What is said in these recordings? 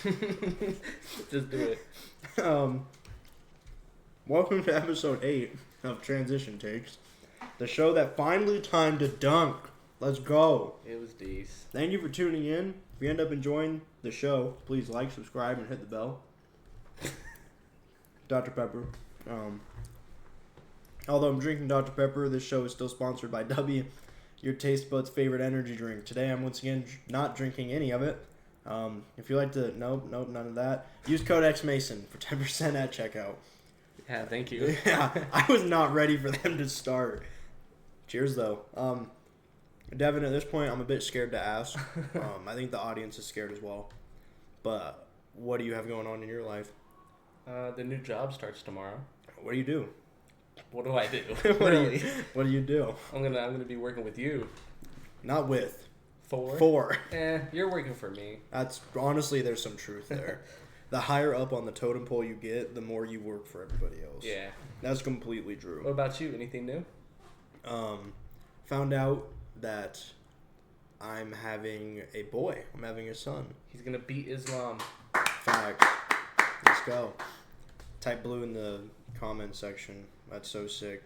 Just do it. Welcome to episode 8 of Transition Takes, the show that finally time to dunk. Let's go. It was decent. Thank you for tuning in. If you end up enjoying the show, please like, subscribe, and hit the bell. Dr. Pepper. Although I'm drinking Dr. Pepper, this show is still sponsored by DUBBY, your taste bud's favorite energy drink. Today I'm once again not drinking any of it. If you like to, nope, none of that. Use code XMASON for 10% at checkout. Yeah, thank you. Yeah, I was not ready for them to start. Cheers, though. Devin, at this point, I'm a bit scared to ask. I think the audience is scared as well. But what do you have going on in your life? The new job starts tomorrow. What do you do? What do I do? What do you do? I'm gonna be working with you. Not with. For? You're working for me. That's honestly, there's some truth there. The higher up on the totem pole you get, the more you work for everybody else. Yeah. That's completely true. What about you? Anything new? Found out that I'm having a boy. I'm having a son. He's gonna beat Islam. Fact. Let's go. Type blue in the comment section. That's so sick.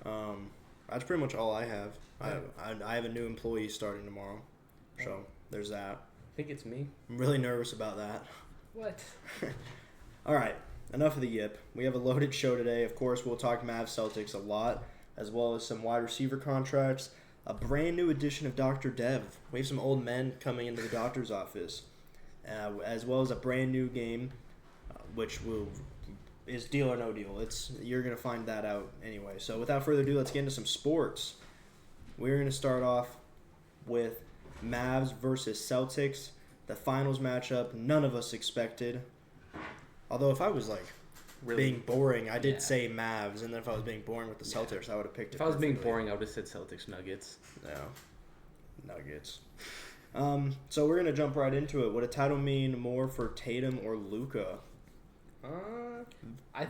That's pretty much all I have. I have a new employee starting tomorrow. So, there's that. I think it's me. I'm really nervous about that. What? All right. Enough of the yip. We have a loaded show today. Of course, we'll talk Mavs Celtics a lot, as well as some wide receiver contracts, a brand new edition of Dr. Dev. We have some old men coming into the doctor's office, as well as a brand new game, which is Deal or No Deal. You're going to find that out anyway. So without further ado, let's get into some sports. We're going to start off with Mavs versus Celtics, the finals matchup none of us expected. Although if I was being boring, I did say Mavs, and then if I was being boring with the Celtics, I would have picked it. If I was being boring, I would have said Celtics Nuggets. No. Nuggets. So we're going to jump right into it. Would a title mean more for Tatum or Luka?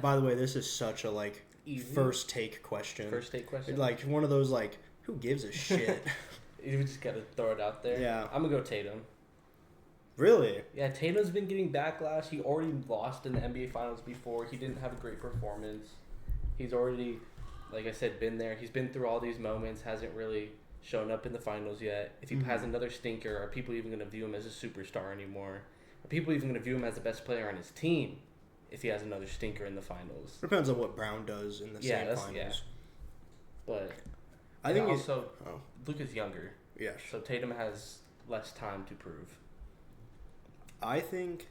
By the way, this is such a easy first take question. First take question? One of those who gives a shit? You just got to throw it out there. Yeah. I'm going to go Tatum. Really? Yeah, Tatum's been getting backlash. He already lost in the NBA Finals before. He didn't have a great performance. He's already, like I said, been there. He's been through all these moments, hasn't really shown up in the finals yet. If he has another stinker, are people even going to view him as a superstar anymore? Are people even going to view him as the best player on his team if he has another stinker in the finals? Depends on what Brown does in the same finals. Yeah. But I think also, Luka's younger. Yeah. So Tatum has less time to prove. I think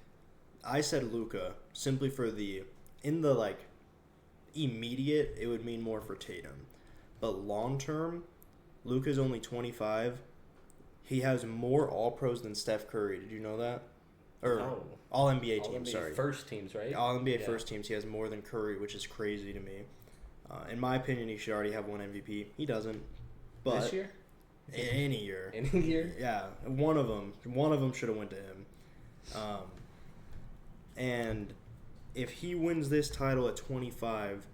I said Luka simply for immediate, it would mean more for Tatum. But long term, Luka's only 25. He has more All-Pros than Steph Curry. Did you know that? Or All-NBA teams, sorry. First teams, right? All-NBA first teams. He has more than Curry, which is crazy to me. In my opinion, he should already have one MVP. He doesn't. But this year? Any year. Any year? Yeah. One of them should have went to him. And if he wins this title at 25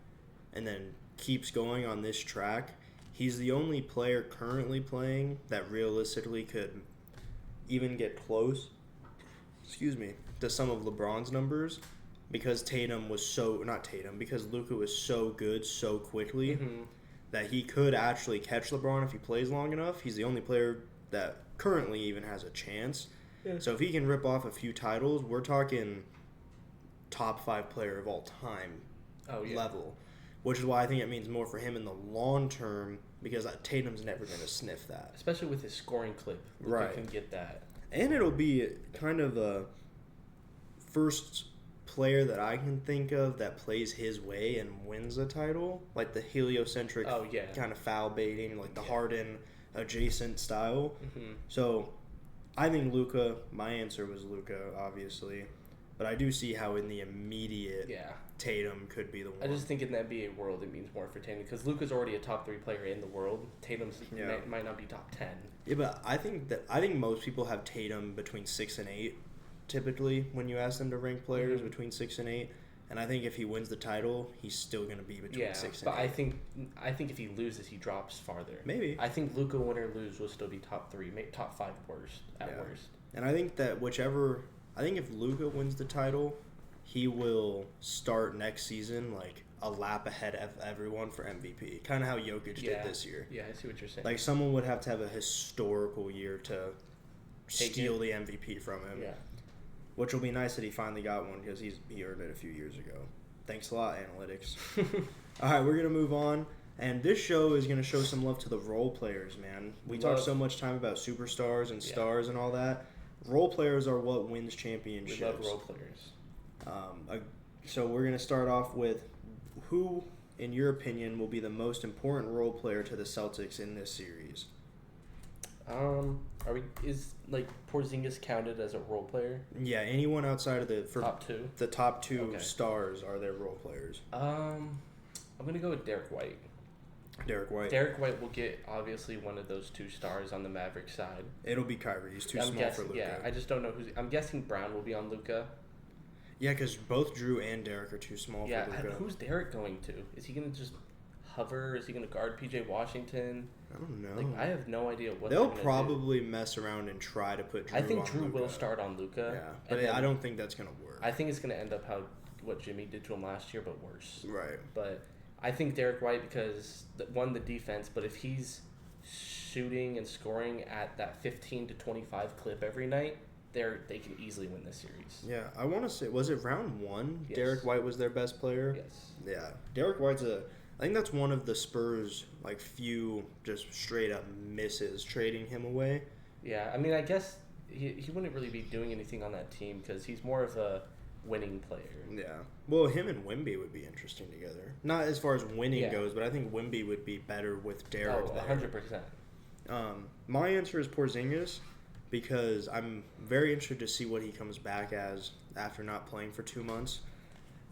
and then keeps going on this track, he's the only player currently playing that realistically could even get close, to some of LeBron's numbers, because because Luka was so good so quickly that he could actually catch LeBron if he plays long enough. He's the only player that currently even has a chance. Yeah. So if he can rip off a few titles, we're talking top 5 player of all time level, which is why I think it means more for him in the long term, because Tatum's never going to sniff that. Especially with his scoring clip. Luka can get that. And it'll be kind of a first player that I can think of that plays his way and wins a title, like the heliocentric kind of foul baiting, the Harden adjacent style. So I think Luka. My answer was Luka, obviously, but I do see how in the immediate Tatum could be the one. I just think in the NBA world it means more for Tatum because Luka's already a top 3 player in the world. Tatum's might not be top 10. Yeah, but I think most people have Tatum between 6 and 8. Typically, when you ask them to rank players between 6 and 8, and I think if he wins the title, he's still going to be between 6 and 8. But I think if he loses, he drops farther. Maybe. I think Luka, win or lose, will still be top 3, maybe top 5 worst at worst. And I think that I think if Luka wins the title, he will start next season like a lap ahead of everyone for MVP. Kind of how Jokic did this year. Yeah, I see what you're saying. Like someone would have to have a historical year to steal the MVP from him. Yeah. Which will be nice that he finally got one because he earned it a few years ago. Thanks a lot, analytics. All right, we're going to move on. And this show is going to show some love to the role players, man. We talk so much time about superstars and stars and all that. Role players are what wins championships. We love role players. So we're going to start off with who, in your opinion, will be the most important role player to the Celtics in this series? Is like Porzingis counted as a role player? Yeah, anyone outside of the top two. The top two stars are their role players. I'm gonna go with Derek White. Derek White will get obviously one of those two stars on the Mavericks side. It'll be Kyrie. He's too small for Luka. Yeah, I just don't know who's. I'm guessing Brown will be on Luka. Yeah, because both Drew and Derek are too small for Luka. Yeah, who's Derek going to? Is he gonna just hover? Is he gonna guard PJ Washington? I don't know. Like, I have no idea what they'll probably mess around and try to put Drew on Luka. I think Drew will start on Luka. Yeah, but I don't think that's gonna work. I think it's gonna end up what Jimmy did to him last year, but worse. Right. But I think Derek White because the defense, but if he's shooting and scoring at that 15 to 25 clip every night, they can easily win this series. Yeah, I want to say, was it round one? Yes. Derek White was their best player. Yes. Yeah, Derek White's I think that's one of the Spurs few just straight up misses trading him away. Yeah, I mean, I guess he wouldn't really be doing anything on that team because he's more of a winning player. Yeah. Well, him and Wemby would be interesting together. Not as far as winning goes, but I think Wemby would be better with Derek. Oh, 100%. My answer is Porzingis because I'm very interested to see what he comes back as after not playing for 2 months.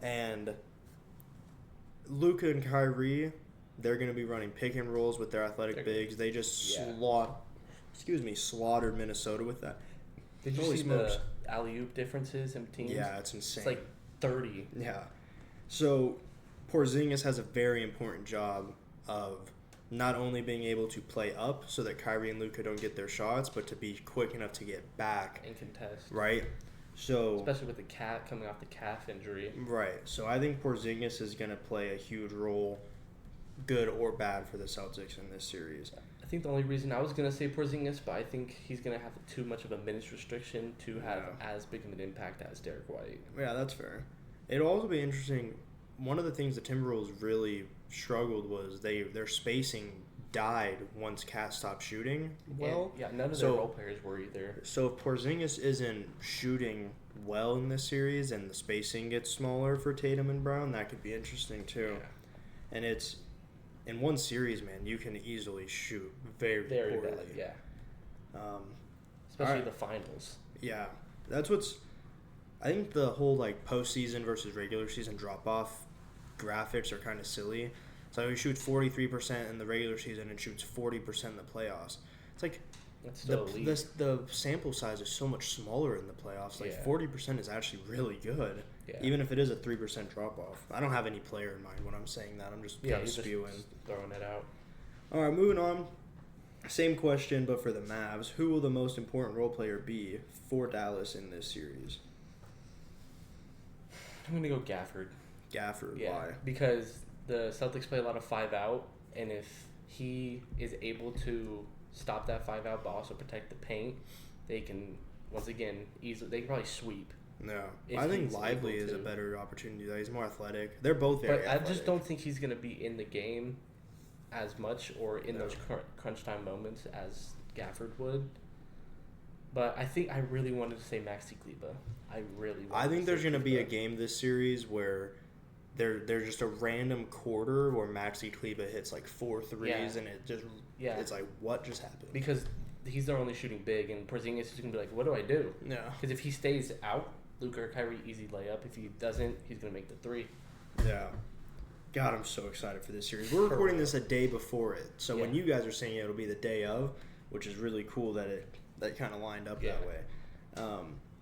And Luka and Kyrie, they're going to be running pick and rolls with their athletic bigs. They just slaughtered Minnesota with that. Did you see the alley-oop differences in teams? Yeah, it's insane. It's like 30. Yeah. So Porzingis has a very important job of not only being able to play up so that Kyrie and Luka don't get their shots, but to be quick enough to get back. And contest. Right? So especially with the coming off the calf injury. Right. So I think Porzingis is going to play a huge role, good or bad, for the Celtics in this series. I think the only reason I was going to say Porzingis, but I think he's going to have too much of a minutes restriction to have as big of an impact as Derek White. Yeah, that's fair. It'll also be interesting. One of the things the Timberwolves really struggled was their spacing died once Cat stopped shooting well. Yeah, none of their role players were either. So if Porzingis isn't shooting well in this series and the spacing gets smaller for Tatum and Brown, that could be interesting too. Yeah. And it's in one series, man, you can easily shoot very poorly. Bad, yeah. Especially the finals. Yeah, that's what's. I think the whole postseason versus regular season drop off graphics are kind of silly. So he shoots 43% in the regular season and shoots 40% in the playoffs. It's like the sample size is so much smaller in the playoffs. 40% is actually really good, even if it is a 3% drop off. I don't have any player in mind when I'm saying that. I'm just kind of spewing, just throwing it out. All right, moving on. Same question, but for the Mavs. Who will the most important role player be for Dallas in this series? I'm gonna go Gafford. Gafford, why? Because the Celtics play a lot of 5-out, and if he is able to stop that 5-out but also protect the paint, they can, once again, easily, they can probably sweep. No. I think Lively is a better opportunity. He's more athletic. They're both very athletic. I just don't think he's going to be in the game as much or in those crunch time moments as Gafford would. But I really wanted to say Maxi Kleber. I think there's going to be a game this series where there's just a random quarter where Maxi Kleber hits 4 threes and it just it's like, what just happened? Because he's their only shooting big, and Porzingis is going to be like, what do I do? Yeah. Because if he stays out, Luka or Kyrie, easy layup. If he doesn't, he's going to make the 3. Yeah. God, I'm so excited for this series. We're recording this a day before it, so when you guys are saying it'll be the day of, which is really cool that kind of lined up that way.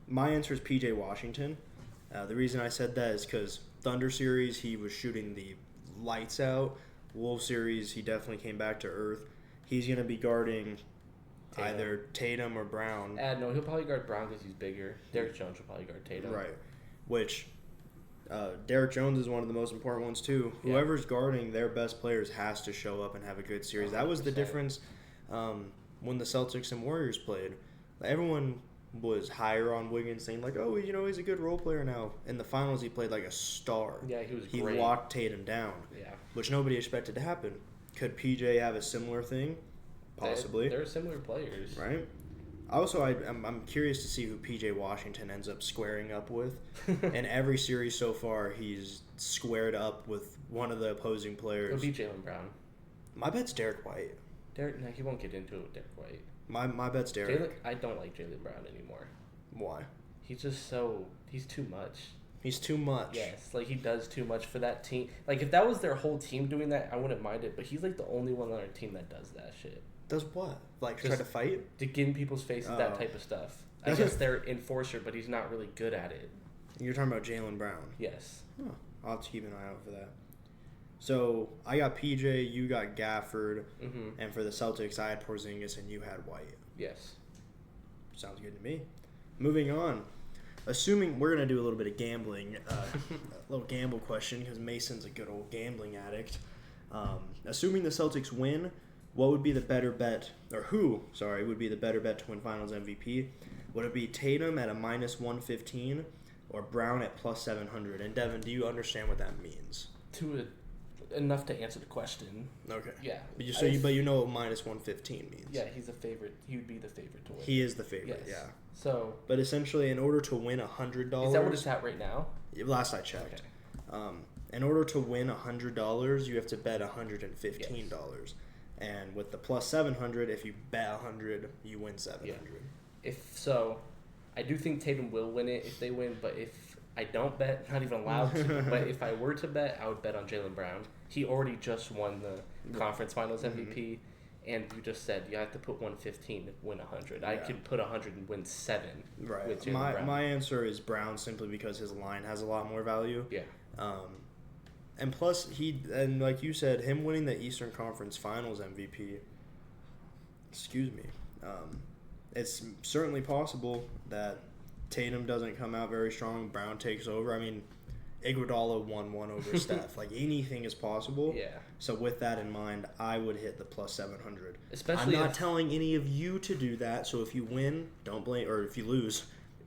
My answer is PJ Washington. The reason I said that is because Thunder series, he was shooting the lights out. Wolves series, he definitely came back to earth. He's going to be guarding either Tatum or Brown. No, he'll probably guard Brown because he's bigger. Derrick Jones will probably guard Tatum. Right. Which, Derrick Jones is one of the most important ones, too. Yeah. Whoever's guarding their best players has to show up and have a good series. 100%. That was the difference when the Celtics and Warriors played. Everyone was higher on Wiggins, saying, like, oh, he's a good role player now. In the finals, he played like a star. Yeah, he was great. He locked Tatum down, which nobody expected to happen. Could PJ have a similar thing? Possibly. They're similar players. Right? Also, I'm curious to see who PJ Washington ends up squaring up with. In every series so far, he's squared up with one of the opposing players. It'll be Jaylen Brown. My bet's Derek White. No, he won't get into it with Derek White. My bet's Derek. I don't like Jaylen Brown anymore. Why? He's too much. He's too much. Yes, like he does too much for that team. Like if that was their whole team doing that, I wouldn't mind it. But he's like the only one on our team that does that shit. Does what? Like try to fight? To get in people's faces, that type of stuff. I guess they're enforcer, but he's not really good at it. You're talking about Jaylen Brown? Yes. Huh. I'll have to keep an eye out for that. So I got PJ, you got Gafford, and for the Celtics, I had Porzingis and you had White. Yes. Sounds good to me. Moving on. Assuming we're going to do a little bit of gambling, a little gamble question because Mason's a good old gambling addict. Assuming the Celtics win, what would be the better bet, or who, would be the better bet to win Finals MVP? Would it be Tatum at a -115 or Brown at +700? And Devin, do you understand what that means? Enough to answer the question. Okay. Yeah. But you know what -115 means. Yeah, he's a favorite. He would be the favorite to win. He is the favorite, yes. So. But essentially, in order to win $100. Is that what it's at right now? Last I checked. Okay. In order to win $100, you have to bet $115. Yes. And with the +700, if you bet 100, you win 700. Yeah. I do think Tatum will win it if they win. But if I don't bet, not even allowed to. But if I were to bet, I would bet on Jaylen Brown. He already just won the conference finals MVP, and you just said you have to put 115 to win 100. Yeah. I could put 100 and win 7. Right. With Jaylen Brown. My answer is Brown simply because his line has a lot more value. Yeah. And plus and like you said, him winning the Eastern Conference Finals MVP. Excuse me. It's certainly possible that Tatum doesn't come out very strong. Brown takes over. I mean, Iguodala won one over Steph. Like, anything is possible. Yeah. So with that in mind, I would hit the +700. Especially I'm not telling any of you to do that. So if you win, don't blame, or if you lose,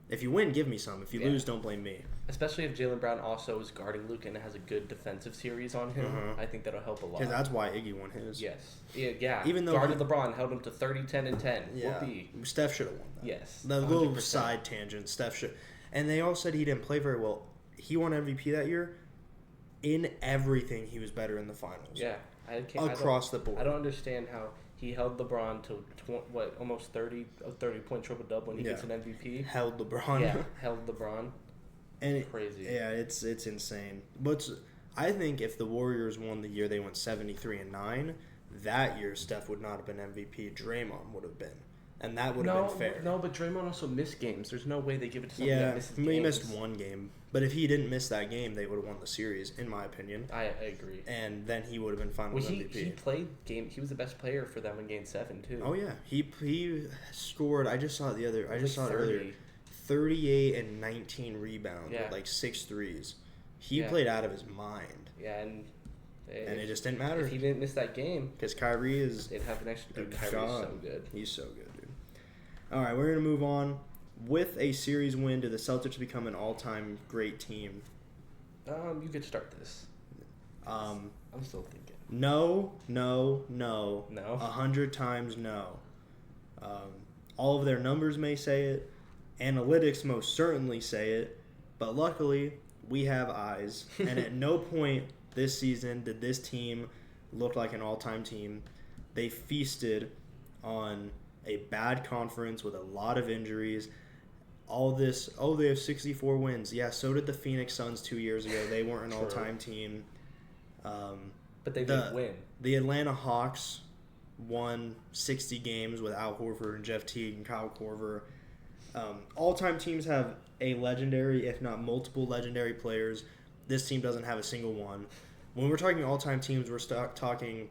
if you win, give me some. If you lose, don't blame me. Especially if Jaylen Brown also is guarding Luke and has a good defensive series on him. I think that'll help a lot. Because that's why Iggy won his. Yes. Yeah. Even though guarded LeBron, held him to 30, 10, and 10. Yeah. Whoopee. Steph should have won that. Yes. The 100%. Little side tangent, Steph should. And they all said he didn't play very well. He won MVP that year. In everything, he was better in the finals. Yeah. Across the board. I don't understand how he held LeBron to almost 30-point triple-double when he gets an MVP. Held LeBron. Yeah, held LeBron. And crazy. It's insane. But I think if the Warriors won the year they went 73-9, that year Steph would not have been MVP. Draymond would have been. And that would have been fair. No, but Draymond also missed games. There's no way they give it to somebody that misses games. He missed one game. But if he didn't miss that game, they would have won the series, in my opinion. I agree. And then he would have been Finals MVP. He played game. He was the best player for them in Game 7 too. Oh yeah, he scored. I just saw it earlier. 38 and 19 rebounds with like 6 threes. He played out of his mind. Yeah, and it just didn't matter. If he didn't miss that game, because Kyrie is. They'd have an extra. Dude, Kyrie is so good. He's so good, dude. All right, we're gonna move on. With a series win, do the Celtics become an all-time great team? You could start this. I'm still thinking. No. 100 times no. All of their numbers may say it. Analytics most certainly say it. But luckily, we have eyes. And at no point this season did this team look like an all-time team. They feasted on a bad conference with a lot of injuries. All this, they have 64 wins. Yeah, so did the Phoenix Suns 2 years ago. They weren't an all-time team. But they did win. The Atlanta Hawks won 60 games with Al Horford and Jeff Teague and Kyle Korver. All-time teams have a legendary, if not multiple legendary players. This team doesn't have a single one. When we're talking all-time teams, we're talking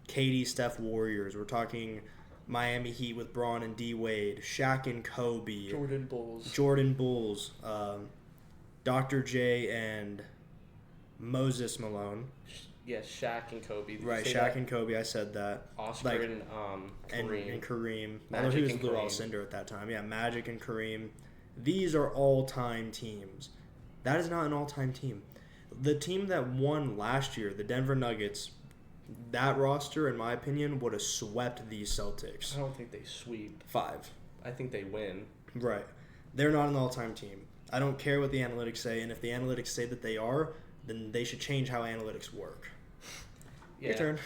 KD, Steph Warriors. We're talking Miami Heat with Braun and D Wade, Shaq and Kobe, Jordan Bulls, Dr. J and Moses Malone. Yes, Shaq and Kobe. Right, Shaq and Kobe. I said that. Oscar and Kareem. And Kareem. Magic Although he was and Lou Kareem. Alcindor at that time. Yeah, Magic and Kareem. These are all-time teams. That is not an all-time team. The team that won last year, the Denver Nuggets, that roster, in my opinion, would have swept these Celtics. I don't think they sweep. 5. I think they win. Right. They're not an all-time team. I don't care what the analytics say, and if the analytics say that they are, then they should change how analytics work. Yeah. Your turn.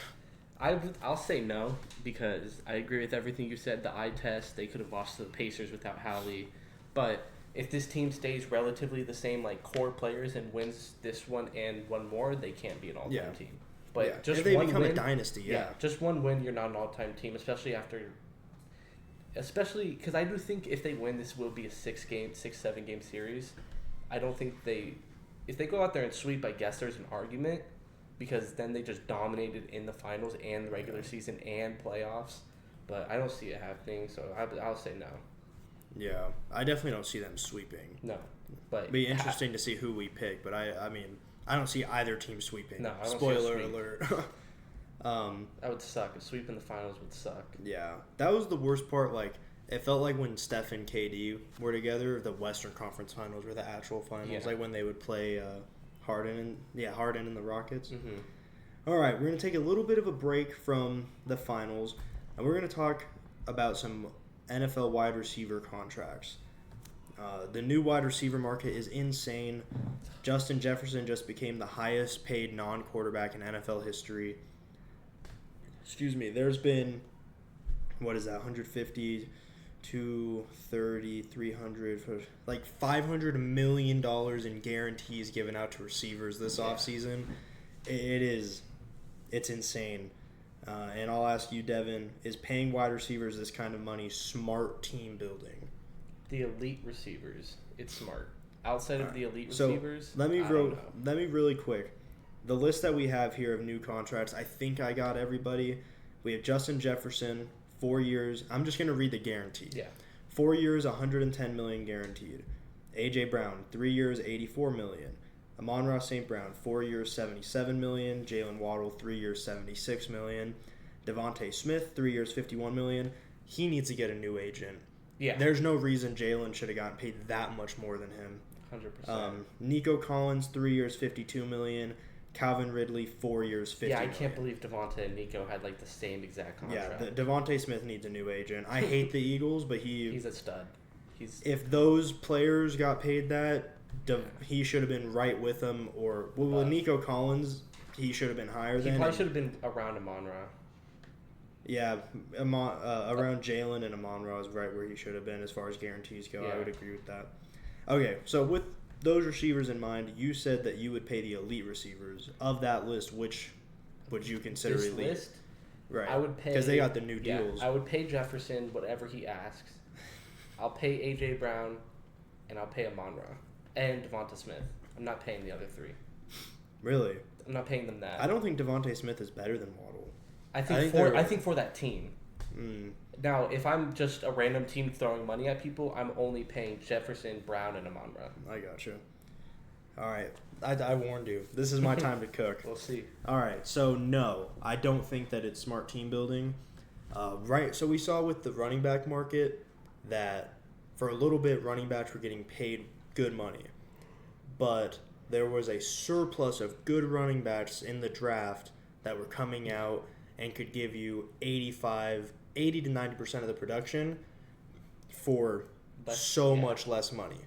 I'll say no because I agree with everything you said. The eye test, they could have lost to the Pacers without Howley. But if this team stays relatively the same, like core players, and wins this one and one more, they can't be an all-time team. But just if they one become win, a dynasty, just one win, you're not an all-time team, especially because I do think if they win, this will be a 6-7 game series. I don't think if they go out there and sweep, I guess there's an argument because then they just dominated in the finals and the regular season and playoffs. But I don't see it happening, so I'll say no. Yeah, I definitely don't see them sweeping. No, but it'd be interesting to see who we pick, but I mean, I don't see either team sweeping. No, I don't Spoiler see a sweep. alert. That would suck. A sweep in the finals would suck. Yeah, that was the worst part. Like, it felt like when Steph and KD were together, the Western Conference Finals were the actual finals. Yeah. Like when they would play Harden and the Rockets. Mm-hmm. All right, we're gonna take a little bit of a break from the finals, and we're gonna talk about some NFL wide receiver contracts. The new wide receiver market is insane. Justin Jefferson just became the highest paid non-quarterback in NFL history. Excuse me. There's been, 150, 230, 300, like $500 million in guarantees given out to receivers this offseason. It's insane. And I'll ask you, Devin, is paying wide receivers this kind of money smart team building? The elite receivers, it's smart. Outside of the elite So receivers, let me really quick. The list that we have here of new contracts, I think I got everybody. We have Justin Jefferson, 4 years. I'm just going to read the guaranteed. Yeah. 4 years, $110 million guaranteed. A.J. Brown, 3 years, $84 million. Amon-Ra St. Brown, 4 years, $77 million. Jalen Waddle, 3 years, $76 million. Devontae Smith, 3 years, $51 million. He needs to get a new agent. Yeah. There's no reason Jalen should have gotten paid that much more than him. 100%. Nico Collins, 3 years, $52 million. Calvin Ridley, 4 years, $50 million. I can't believe Devontae and Nico had like the same exact contract. Yeah, Devontae Smith needs a new agent. I hate the Eagles, but he's a stud. If those players got paid that, he should have been right with them. Or with Nico Collins, he should have been higher than. He probably should have been around Amon-Ra. Yeah, around Jalen and Amon-Ra is right where he should have been as far as guarantees go. Yeah. I would agree with that. Okay, so with those receivers in mind, you said that you would pay the elite receivers. Of that list, which would you consider this elite? List, right. I would pay... Because they got the new deals. I would pay Jefferson whatever he asks. I'll pay A.J. Brown, and I'll pay Amon-Ra. And Devonta Smith. I'm not paying the other three. Really? I'm not paying them that. I don't think Devontae Smith is better than Waddle. I think for that team. Mm. Now, if I'm just a random team throwing money at people, I'm only paying Jefferson, Brown, and Amon-Ra. I gotcha. All right. I warned you. This is my time to cook. We'll see. All right. So, no, I don't think that it's smart team building. Right. So, we saw with the running back market that for a little bit, running backs were getting paid good money. But there was a surplus of good running backs in the draft that were coming out and could give you 80 to 90% of the production for much less money,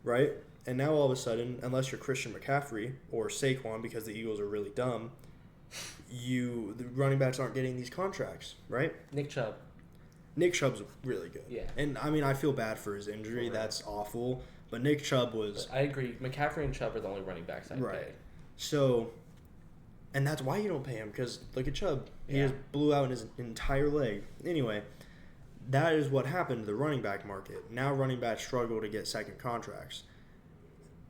right? And now all of a sudden, unless you're Christian McCaffrey or Saquon because the Eagles are really dumb, the running backs aren't getting these contracts, right? Nick Chubb's really good. Yeah. And, I mean, I feel bad for his injury. That's awful. But Nick Chubb was... I agree. McCaffrey and Chubb are the only running backs I'd pay. So... And that's why you don't pay him, because look at Chubb. He just blew out his entire leg. Anyway, that is what happened to the running back market. Now running backs struggle to get second contracts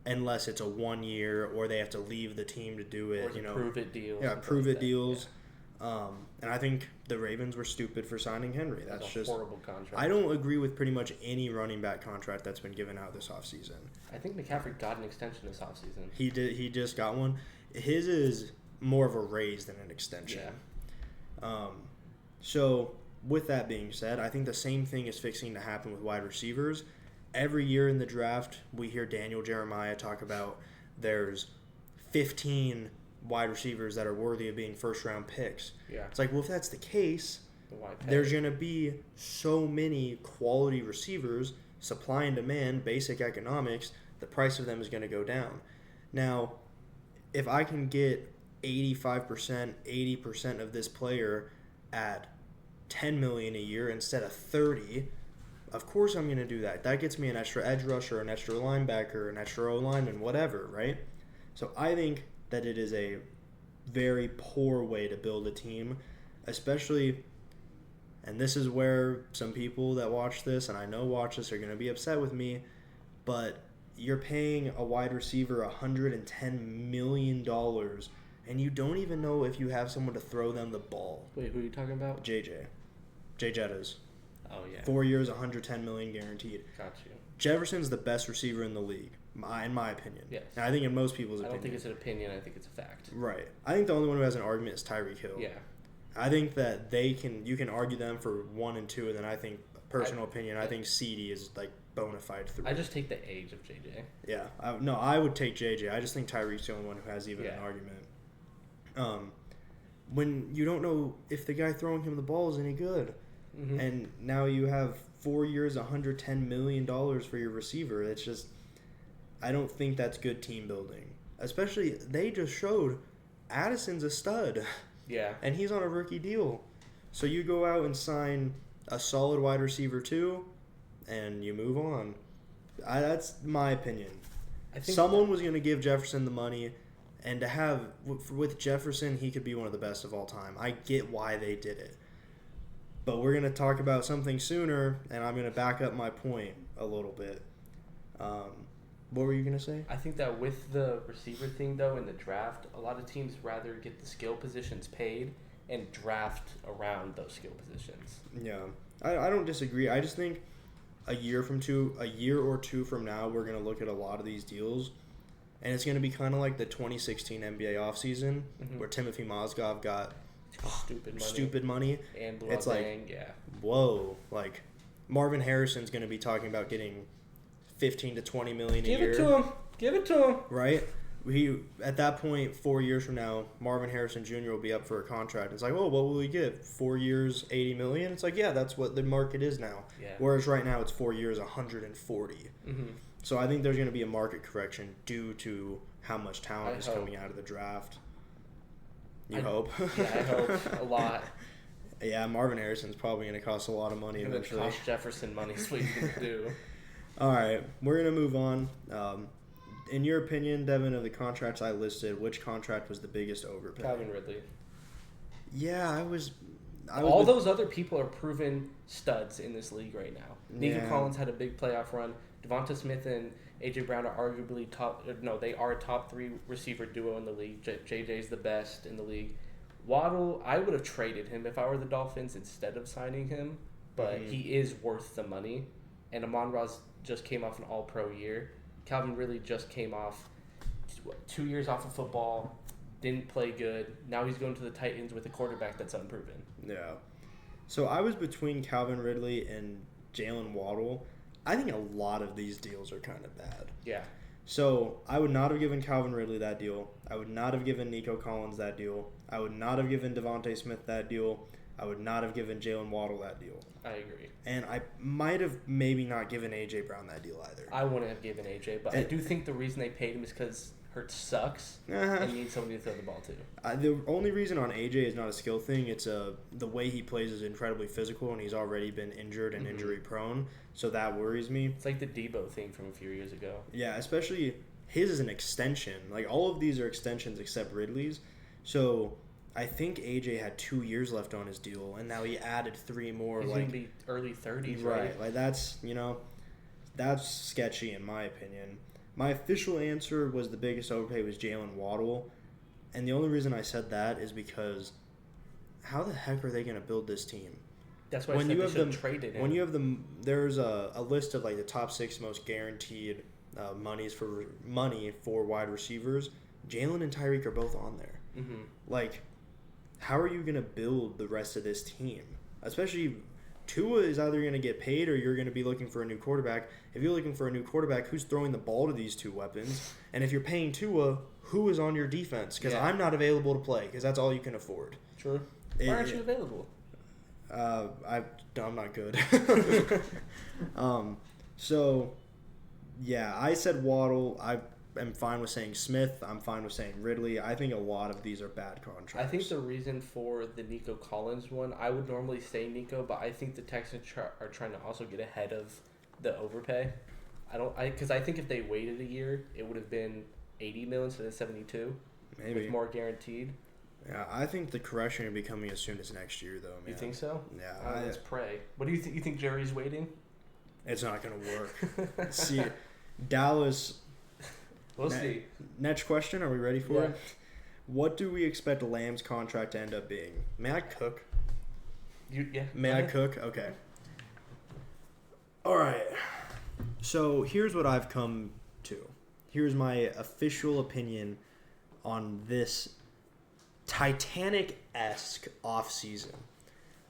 unless it's a 1 year or they have to leave the team to do it. Or prove-it deals. Yeah, prove-it deals. And I think the Ravens were stupid for signing Henry. That's just a horrible contract. I don't agree with pretty much any running back contract that's been given out this offseason. I think McCaffrey got an extension this offseason. He did. He just got one. His is more of a raise than an extension. Yeah. So with that being said, I think the same thing is fixing to happen with wide receivers. Every year in the draft, we hear Daniel Jeremiah talk about there's 15 wide receivers that are worthy of being first-round picks. Yeah. It's like, well, if that's the case, Why pay? there's going to be so many quality receivers, supply and demand, basic economics, the price of them is going to go down. Now, if I can get 85%, 80% of this player at $10 million a year instead of $30, of course I'm going to do that. That gets me an extra edge rusher, an extra linebacker, an extra O-lineman, whatever, right? So I think that it is a very poor way to build a team, especially, and this is where some people that watch this, and I know watch this, are going to be upset with me, but you're paying a wide receiver $110 million, and you don't even know if you have someone to throw them the ball. Wait, who are you talking about? Jay Jettas. Oh, yeah. 4 years, $110 million guaranteed. Got you. Jefferson's the best receiver in the league, in my opinion. Yes. And I think in most people's opinion. I don't think it's an opinion. I think it's a fact. Right. I think the only one who has an argument is Tyreek Hill. Yeah. I think that you can argue them for 1 and 2, and then I think, personal opinion, I think CD is like bona fide 3. I just take the age of JJ. Yeah. I would take JJ. I just think Tyreek's the only one who has even an argument. When you don't know if the guy throwing him the ball is any good. Mm-hmm. And now you have 4 years, $110 million for your receiver. It's just, I don't think that's good team building. Especially, they just showed Addison's a stud. Yeah. And he's on a rookie deal. So you go out and sign a solid wide receiver too, and you move on. That's my opinion. I think someone was going to give Jefferson the money, and to have, with Jefferson, he could be one of the best of all time. I get why they did it. But we're going to talk about something sooner, and I'm going to back up my point a little bit. What were you going to say? I think that with the receiver thing, though, in the draft, a lot of teams rather get the skill positions paid and draft around those skill positions. Yeah. I don't disagree. I just think a year or two from now, we're going to look at a lot of these deals, and it's going to be kind of like the 2016 NBA offseason, where Timothy Mozgov got stupid money. And it's like, whoa, like Marvin Harrison's going to be talking about getting 15 to 20 million a year. Give it to him. Right? At that point, 4 years from now, Marvin Harrison Jr. will be up for a contract. It's like, oh, what will he get? 4 years, $80 million? It's like, yeah, that's what the market is now. Yeah. Whereas right now, it's 4 years, $140. Mm-hmm. So I think there's going to be a market correction due to how much talent is coming out of the draft. I hope. Yeah, I hope a lot. Yeah, Marvin Harrison's probably going to cost a lot of money eventually. Cost Jefferson money is what he's going to do. All right, we're going to move on. In your opinion, Devin, of the contracts I listed, which contract was the biggest overpay? Calvin Ridley. Yeah, all those other people are proven studs in this league right now. Nico Collins had a big playoff run. Devonta Smith and A.J. Brown are arguably they are a top 3 receiver duo in the league. JJ's the best in the league. Waddle, I would have traded him if I were the Dolphins instead of signing him, but he is worth the money. And Amon-Ra's just came off an all-pro year. Calvin Ridley just came off 2 years off of football, didn't play good. Now he's going to the Titans with a quarterback that's unproven. Yeah. So I was between Calvin Ridley and Jalen Waddle. I think a lot of these deals are kind of bad. Yeah. So I would not have given Calvin Ridley that deal. I would not have given Nico Collins that deal. I would not have given Devontae Smith that deal. I would not have given Jalen Waddle that deal. I agree. And I might have maybe not given A.J. Brown that deal either. I wouldn't have given A.J., but I do think the reason they paid him is because Hurts sucks and needs somebody to throw the ball to. The only reason on A.J. is not a skill thing. It's the way he plays is incredibly physical, and he's already been injured and injury-prone, so that worries me. It's like the Debo thing from a few years ago. Yeah, especially his is an extension. Like, all of these are extensions except Ridley's. So I think AJ had 2 years left on his deal, and now he added 3 more. He's going to be early 30s, right? Like, that's sketchy in my opinion. My official answer was the biggest overpay was Jalen Waddle, and the only reason I said that is because how the heck are they going to build this team? That's why I said they should trade it. When you have them, there's a list of like the top 6 most guaranteed money for wide receivers. Jalen and Tyreek are both on there. Mm-hmm. Like, how are you going to build the rest of this team? Especially, Tua is either going to get paid or you're going to be looking for a new quarterback. If you're looking for a new quarterback, who's throwing the ball to these 2 weapons? And if you're paying Tua, who is on your defense? Because I'm not available to play because that's all you can afford. True. Why aren't you available? I'm not good. So, yeah, I said Waddle. I am fine with saying Smith. I'm fine with saying Ridley. I think a lot of these are bad contracts. I think the reason for the Nico Collins one, I would normally say Nico, but I think the Texans are trying to also get ahead of the overpay. Because I think if they waited a year, it would have been $80 million instead of $72. Maybe with more guaranteed. Yeah, I think the correction will be coming as soon as next year, though, man. You think so? Yeah. Let's pray. What do you think? You think Jerry's waiting? It's not going to work. See, Dallas. We'll see. Next question. Are we ready for it? What do we expect Lamb's contract to end up being? May I cook? May I cook? Okay. All right. So here's what I've come to. Here's my official opinion on this Titanic-esque offseason.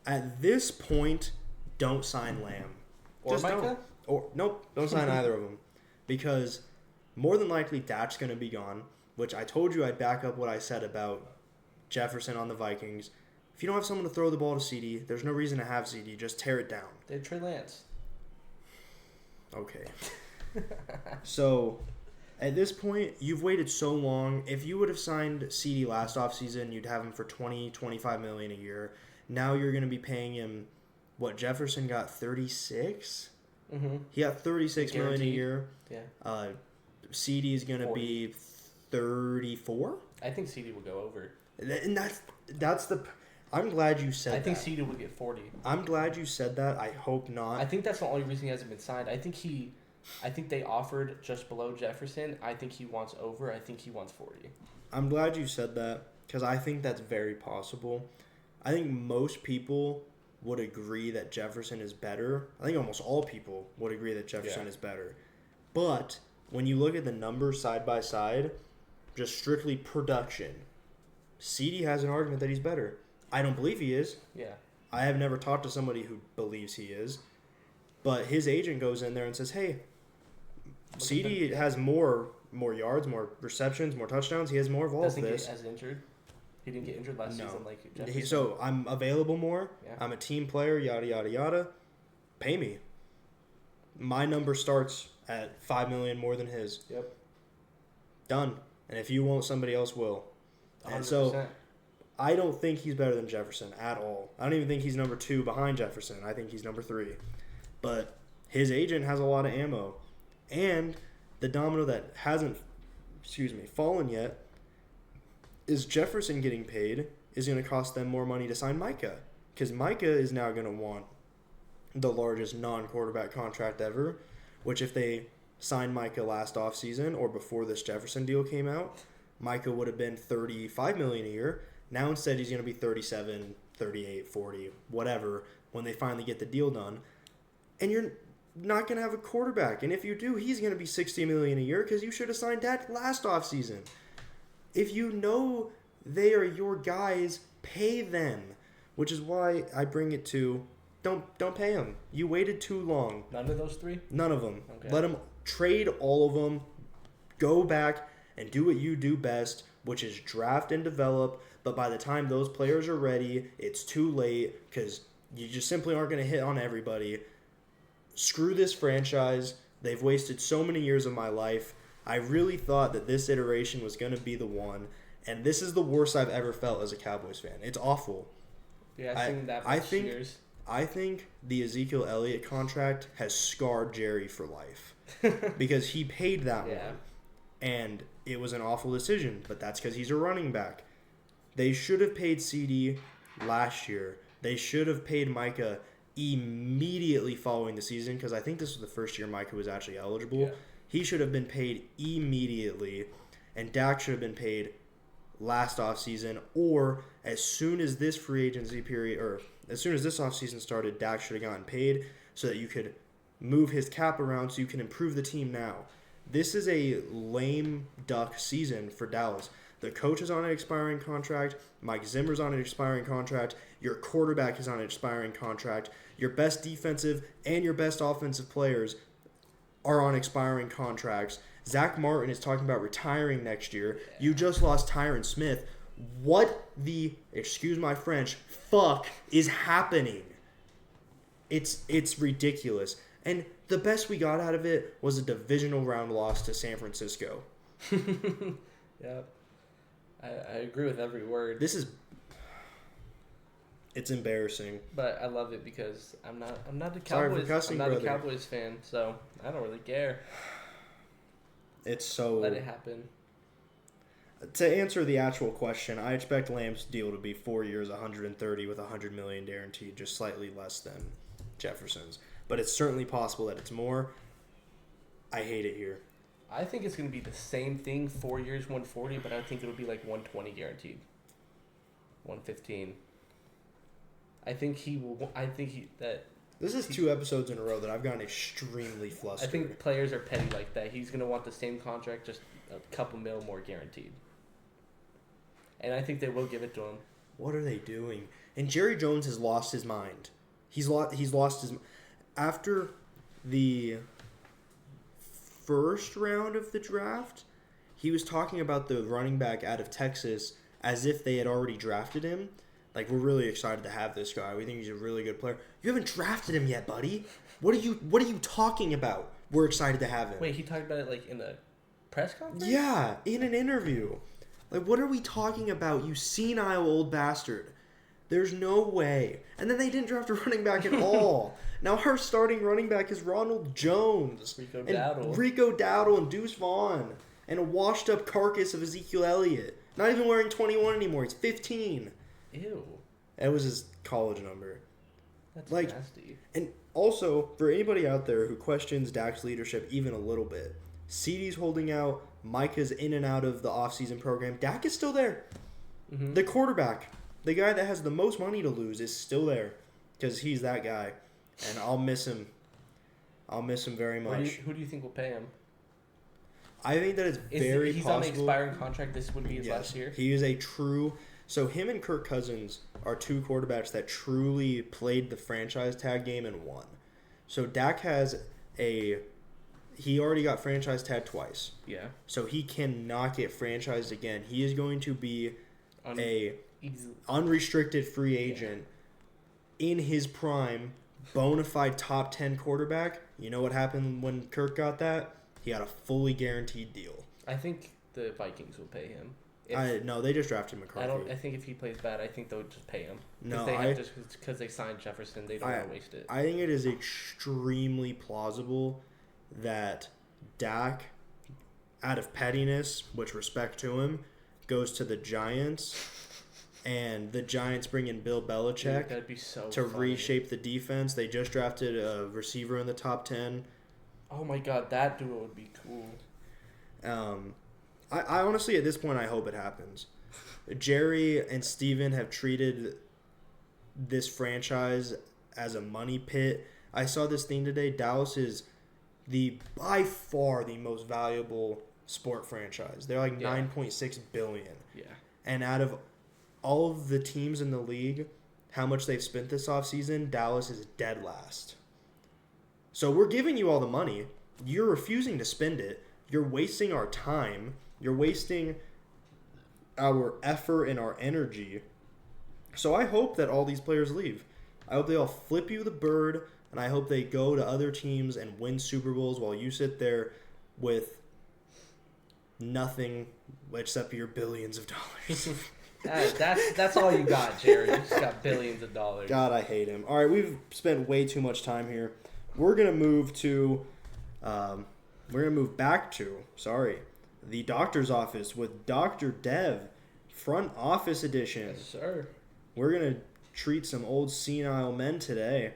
At this point, don't sign Lamb. Or Micah? Nope, don't sign either of them. Because more than likely Dak's going to be gone, which I told you I'd back up what I said about Jefferson on the Vikings. If you don't have someone to throw the ball to CD, there's no reason to have CD. Just tear it down. They Trey Lance. Okay. So, at this point, you've waited so long. If you would have signed CD last offseason, you'd have him for $20-25 million a year. Now you're going to be paying him, what, Jefferson got 36? Mm-hmm. He got $36 million a year. Yeah. CD is going to be 34? I think CD will go over. And that's the... I'm glad you said that. I think CD will get 40. I'm glad you said that. I hope not. I think that's the only reason he hasn't been signed. I think they offered just below Jefferson. I think he wants over. I think he wants 40. I'm glad you said that because I think that's very possible. I think most people would agree that Jefferson is better. I think almost all people would agree that Jefferson is better. But when you look at the numbers side by side, just strictly production, CD has an argument that he's better. I don't believe he is. Yeah. I have never talked to somebody who believes he is. But his agent goes in there and says, hey, CD has more yards, more receptions, more touchdowns. He has more of all of this. Doesn't get as injured. He didn't get injured last season like Jefferson. So I'm available more. Yeah. I'm a team player, yada, yada, yada. Pay me. My number starts at $5 million more than his. Yep. Done. And if you won't, somebody else will. 100%. And so I don't think he's better than Jefferson at all. I don't even think he's number 2 behind Jefferson. I think he's number 3. But his agent has a lot of ammo. And the domino that hasn't, fallen yet is Jefferson getting paid is going to cost them more money to sign Micah. Because Micah is now going to want the largest non-quarterback contract ever, which if they signed Micah last offseason or before this Jefferson deal came out, Micah would have been $35 million a year. Now instead he's going to be 37, 38, 40, whatever, when they finally get the deal done. And you're not going to have a quarterback. And if you do, he's going to be $60 million a year because you should have signed that last offseason. If you know they are your guys, pay them. Which is why I bring it to don't pay them. You waited too long. None of those 3? None of them. Okay. Let them trade all of them. Go back and do what you do best, which is draft and develop. But by the time those players are ready, it's too late because you just simply aren't going to hit on everybody. Screw this franchise. They've wasted so many years of my life. I really thought that this iteration was going to be the one. And this is the worst I've ever felt as a Cowboys fan. It's awful. Yeah, I've seen that for years. I think the Ezekiel Elliott contract has scarred Jerry for life. Because he paid that one. And it was an awful decision. But that's because he's a running back. They should have paid CD last year. They should have paid Micah immediately following the season because I think this was the first year Micah was actually eligible. Yeah. He should have been paid immediately, and Dak should have been paid last offseason, or as soon as this free agency period, or as soon as this offseason started, Dak should have gotten paid so that you could move his cap around so you can improve the team now. This is a lame duck season for Dallas. The coach is on an expiring contract. Mike Zimmer's on an expiring contract. Your quarterback is on an expiring contract. Your best defensive and your best offensive players are on expiring contracts. Zach Martin is talking about retiring next year. You just lost Tyron Smith. What the, excuse my French, fuck is happening? It's ridiculous. And the best we got out of it was a divisional round loss to San Francisco. Yeah. I agree with every word. It's embarrassing. But I love it because I'm not a Cowboys. Sorry for cussing, I'm not brother. a Cowboys fan, so I don't really care. It's so... Let it happen. To answer the actual question, I expect Lamb's deal to be 4 years, 130 with $100 million guaranteed, just slightly less than Jefferson's. But it's certainly possible that it's more. I hate it here. I think it's going to be the same thing, 4 years, 140, but I think it'll be like 120 guaranteed. 115. This is 2 episodes in a row that I've gotten extremely flustered. I think players are petty like that. He's going to want the same contract, just a couple mil more guaranteed. And I think they will give it to him. What are they doing? And Jerry Jones has lost his mind. He's lost his... After the first round of the draft, he was talking about the running back out of Texas as if they had already drafted him. Like, we're really excited to have this guy. We think he's a really good player. You haven't drafted him yet, buddy. What are you talking about? We're excited to have him. Wait, he talked about it like in a press conference? Yeah, in an interview. Like, what are we talking about, you senile old bastard? There's no way. And then they didn't draft a running back at all. Now our starting running back is Ronald Jones. Rico Dowdle and Deuce Vaughn. And a washed-up carcass of Ezekiel Elliott. Not even wearing 21 anymore. He's 15. Ew. That was his college number. That's nasty. And also, for anybody out there who questions Dak's leadership even a little bit, CeeDee's holding out. Micah's in and out of the offseason program. Dak is still there. Mm-hmm. The quarterback, the guy that has the most money to lose, is still there because he's that guy. And I'll miss him. I'll miss him very much. Who do you think will pay him? I think that it's very he's possible. He's on an expiring contract. This would be his last year. He is a true... So him and Kirk Cousins are 2 quarterbacks that truly played the franchise tag game and won. So Dak has a... He already got franchise tagged twice. Yeah. So he cannot get franchised again. He is going to be unrestricted free agent in his prime, bona fide top 10 quarterback. You know what happened when Kirk got that? He had a fully guaranteed deal. I think the Vikings will pay him. No, they just drafted McCarthy. I think if he plays bad, I think they'll just pay him. No, just because they signed Jefferson, they don't want to waste it. I think it is extremely plausible that Dak, out of pettiness, which respect to him, goes to the Giants, and the Giants bring in Bill Belichick. Dude, that'd be so to funny. Reshape the defense. They just drafted a receiver in the top 10. Oh my god, that duo would be cool. I honestly, at this point, I hope it happens. Jerry and Steven have treated this franchise as a money pit. I saw this thing today. Dallas is by far the most valuable sport franchise. They're like $9.6 billion. Yeah. And out of all of the teams in the league, how much they've spent this offseason, Dallas is dead last. So we're giving you all the money. You're refusing to spend it. You're wasting our time. You're wasting our effort and our energy. So I hope that all these players leave. I hope they all flip you the bird, and I hope they go to other teams and win Super Bowls while you sit there with nothing except for your billions of dollars. That's all you got, Jerry. You just got billions of dollars. God, I hate him. All right, we've spent way too much time here. We're gonna move back to the doctor's office with Dr. Dev, front office edition. Yes, sir. We're gonna treat some old senile men today.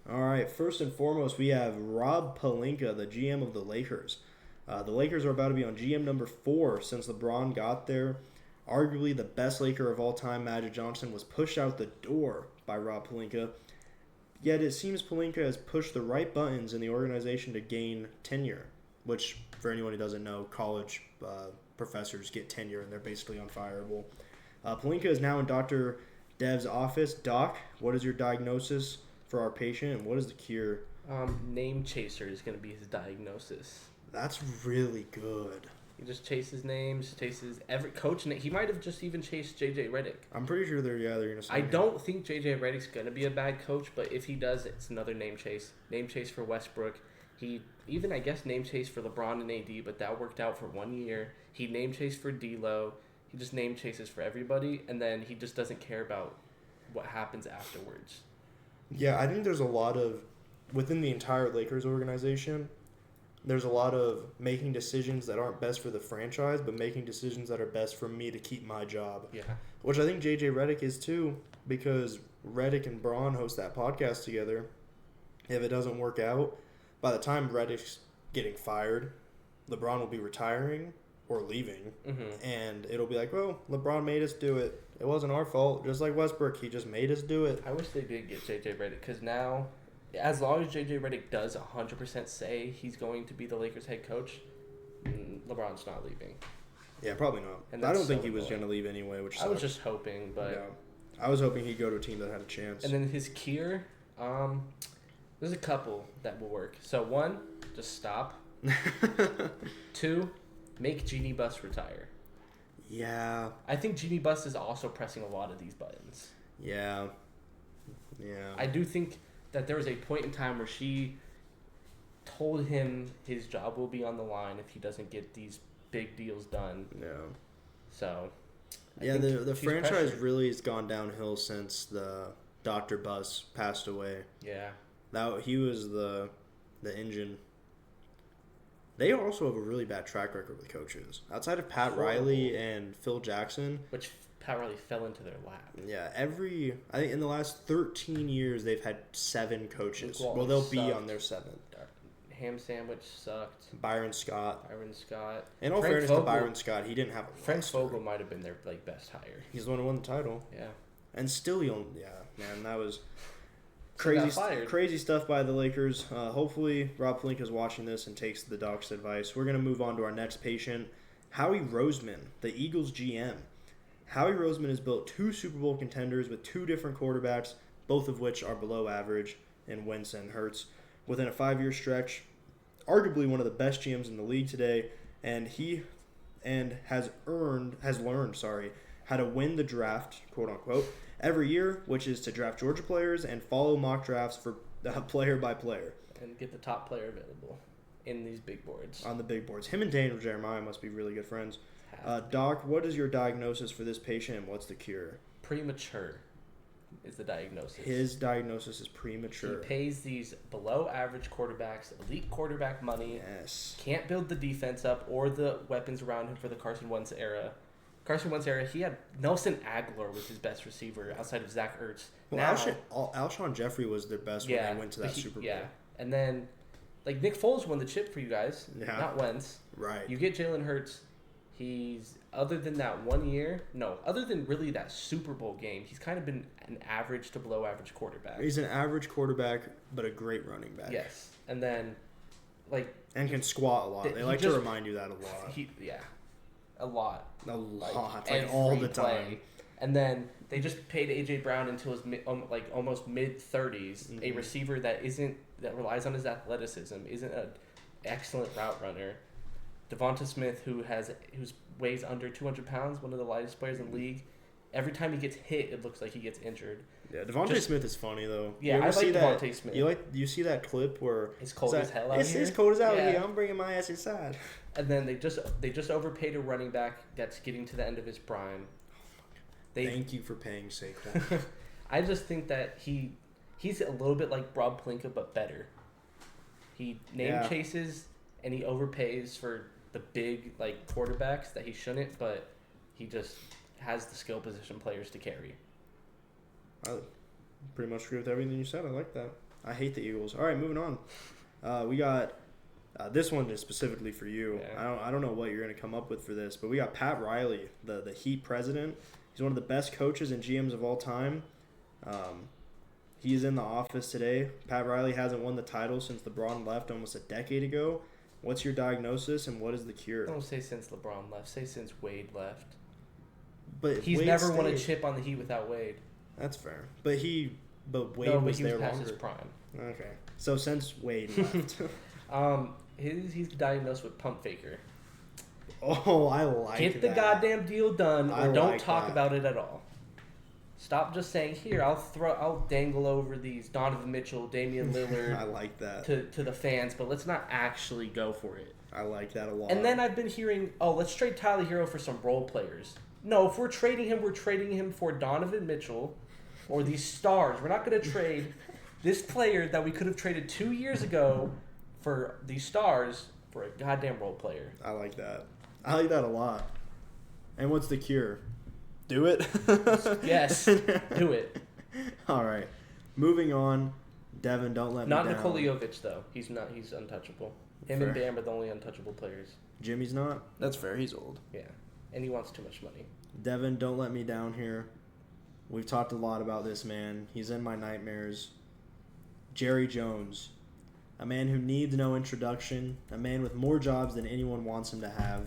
All right, first and foremost, we have Rob Pelinka, the GM of the Lakers. The Lakers are about to be on GM number 4 since LeBron got there. Arguably the best Laker of all time, Magic Johnson, was pushed out the door by Rob Pelinka. Yet it seems Pelinka has pushed the right buttons in the organization to gain tenure, which, for anyone who doesn't know, college professors get tenure and they're basically unfireable. Pelinka is now in Dr. Dev's office. Doc, what is your diagnosis for our patient and what is the cure? Name chaser is going to be his diagnosis. That's really good. He just chases names, chases every coach. He might have just even chased JJ Redick. I'm pretty sure they're going to say I don't think JJ Redick's going to be a bad coach, but if he does, it's another name chase. Name chase for Westbrook. He even, I guess, name chase for LeBron and AD, but that worked out for 1 year. He name chased for D'Lo. He just name chases for everybody, and then he just doesn't care about what happens afterwards. Yeah, I think there's a lot of, within the entire Lakers organization, there's a lot of making decisions that aren't best for the franchise, but making decisions that are best for me to keep my job. Yeah. Which I think JJ Redick is too, because Redick and Braun host that podcast together. If it doesn't work out, by the time Redick's getting fired, LeBron will be retiring or leaving. Mm-hmm. And it'll be like, well, LeBron made us do it. It wasn't our fault. Just like Westbrook, he just made us do it. I wish they did get JJ Redick, because now, as long as JJ Redick does 100% say he's going to be the Lakers head coach, LeBron's not leaving. Yeah, probably not. And I don't that's think so he was annoying. going to leave anyway, which I sucks. was just hoping, but... Yeah. I was hoping he'd go to a team that had a chance. And then his cure, there's a couple that will work. So 1, just stop. 2, make Genie Bus retire. Yeah. I think Genie Bus is also pressing a lot of these buttons. Yeah. I do think that there was a point in time where she told him his job will be on the line if he doesn't get these big deals done. Yeah. So, yeah, the franchise pressured. really has gone downhill since the Dr. Bus passed away. Yeah. He was the engine. They also have a really bad track record with coaches. Outside of Pat Riley and Phil Jackson. Which Pat Riley fell into their lap. Yeah, I think in the last 13 years, they've had 7 coaches. Luke Well, they'll Walton be sucked. on their 7th. Ham Sandwich sucked. Byron Scott. In all Frank fairness Vogel, to Byron Scott, he didn't have a Frank roster. Vogel might have been their best hire. He's the one who won the title. Yeah. And still man, that was He got fired. crazy stuff by the Lakers. Hopefully, Rob Pelinka's watching this and takes the doc's advice. We're going to move on to our next patient, Howie Roseman, the Eagles GM. Howie Roseman has built 2 Super Bowl contenders with 2 different quarterbacks, both of which are below average in Wentz and Hurts, within a 5-year stretch. Arguably one of the best GMs in the league today, and has learned how to win the draft, quote unquote, every year, which is to draft Georgia players and follow mock drafts for player by player. And get the top player available in these big boards. On the big boards. Him and Daniel Jeremiah must be really good friends. Doc, what is your diagnosis for this patient and what's the cure? Premature is the diagnosis. His diagnosis is premature. He pays these below average quarterbacks elite quarterback money. Yes. Can't build the defense up or the weapons around him for the Carson Wentz era. He had Nelson Aguilar was his best receiver outside of Zach Ertz. Well, Alshon Jeffrey was their best when they went to that Super Bowl. Yeah, and then like Nick Foles won the chip for you guys, not Wentz. Right. You get Jalen Hurts. He's, other than really that Super Bowl game, he's kind of been an average to below average quarterback. He's an average quarterback, but a great running back. Yes. And then, and can squat a lot. They like to remind you that a lot. A lot. A lot. Like all the time. And then they just paid A.J. Brown until his almost mid-30s, a receiver that relies on his athleticism, isn't an excellent route runner. Devonta Smith, who weighs under 200 pounds, one of the lightest players in the league. Every time he gets hit, it looks like he gets injured. Yeah, Devonta Smith is funny though. Yeah, I like Devonta Smith. You see that clip where it's cold as hell out here? It's cold as hell here. I'm bringing my ass inside. And then they just overpaid a running back that's getting to the end of his prime. Thank you for paying Saquon. I just think that he's a little bit like Rob Pelinka, but better. He chases and he overpays for the big quarterbacks that he shouldn't, but he just has the skill position players to carry. I pretty much agree with everything you said. I like that. I hate the Eagles. All right, moving on. We got This one is specifically for you. Yeah. I don't know what you're going to come up with for this, but we got Pat Riley, the Heat president. He's one of the best coaches and GMs of all time. He's in the office today. Pat Riley hasn't won the title since LeBron left almost a decade ago. What's your diagnosis and what is the cure? Don't say since LeBron left. Say since Wade left. But He's Wade never won a stayed. chip on the Heat without Wade. That's fair. But Wade No, was he there was past longer. his prime. Okay. So since Wade left. He's diagnosed with pump faker. Oh, I like Get the that. goddamn deal done, or I don't like talk that. about it at all. Stop just saying, here, I'll dangle over these Donovan Mitchell, Damian Lillard I like that. to the fans, but let's not actually go for it. I like that a lot. And then I've been hearing, let's trade Tyler Hero for some role players. No, if we're trading him for Donovan Mitchell or these stars. We're not going to trade this player that we could have traded 2 years ago for these stars for a goddamn role player. I like that. I like that a lot. And what's the cure? Do it? Yes, do it. All right. Moving on. Devin, don't let Not me down. Nikola Jovic, though. He's not. He's untouchable. Him Fair. and Bam are the only untouchable players. Jimmy's not? That's fair. He's old. Yeah. And he wants too much money. Devin, don't let me down here. We've talked a lot about this man. He's in my nightmares. Jerry Jones. A man who needs no introduction. A man with more jobs than anyone wants him to have.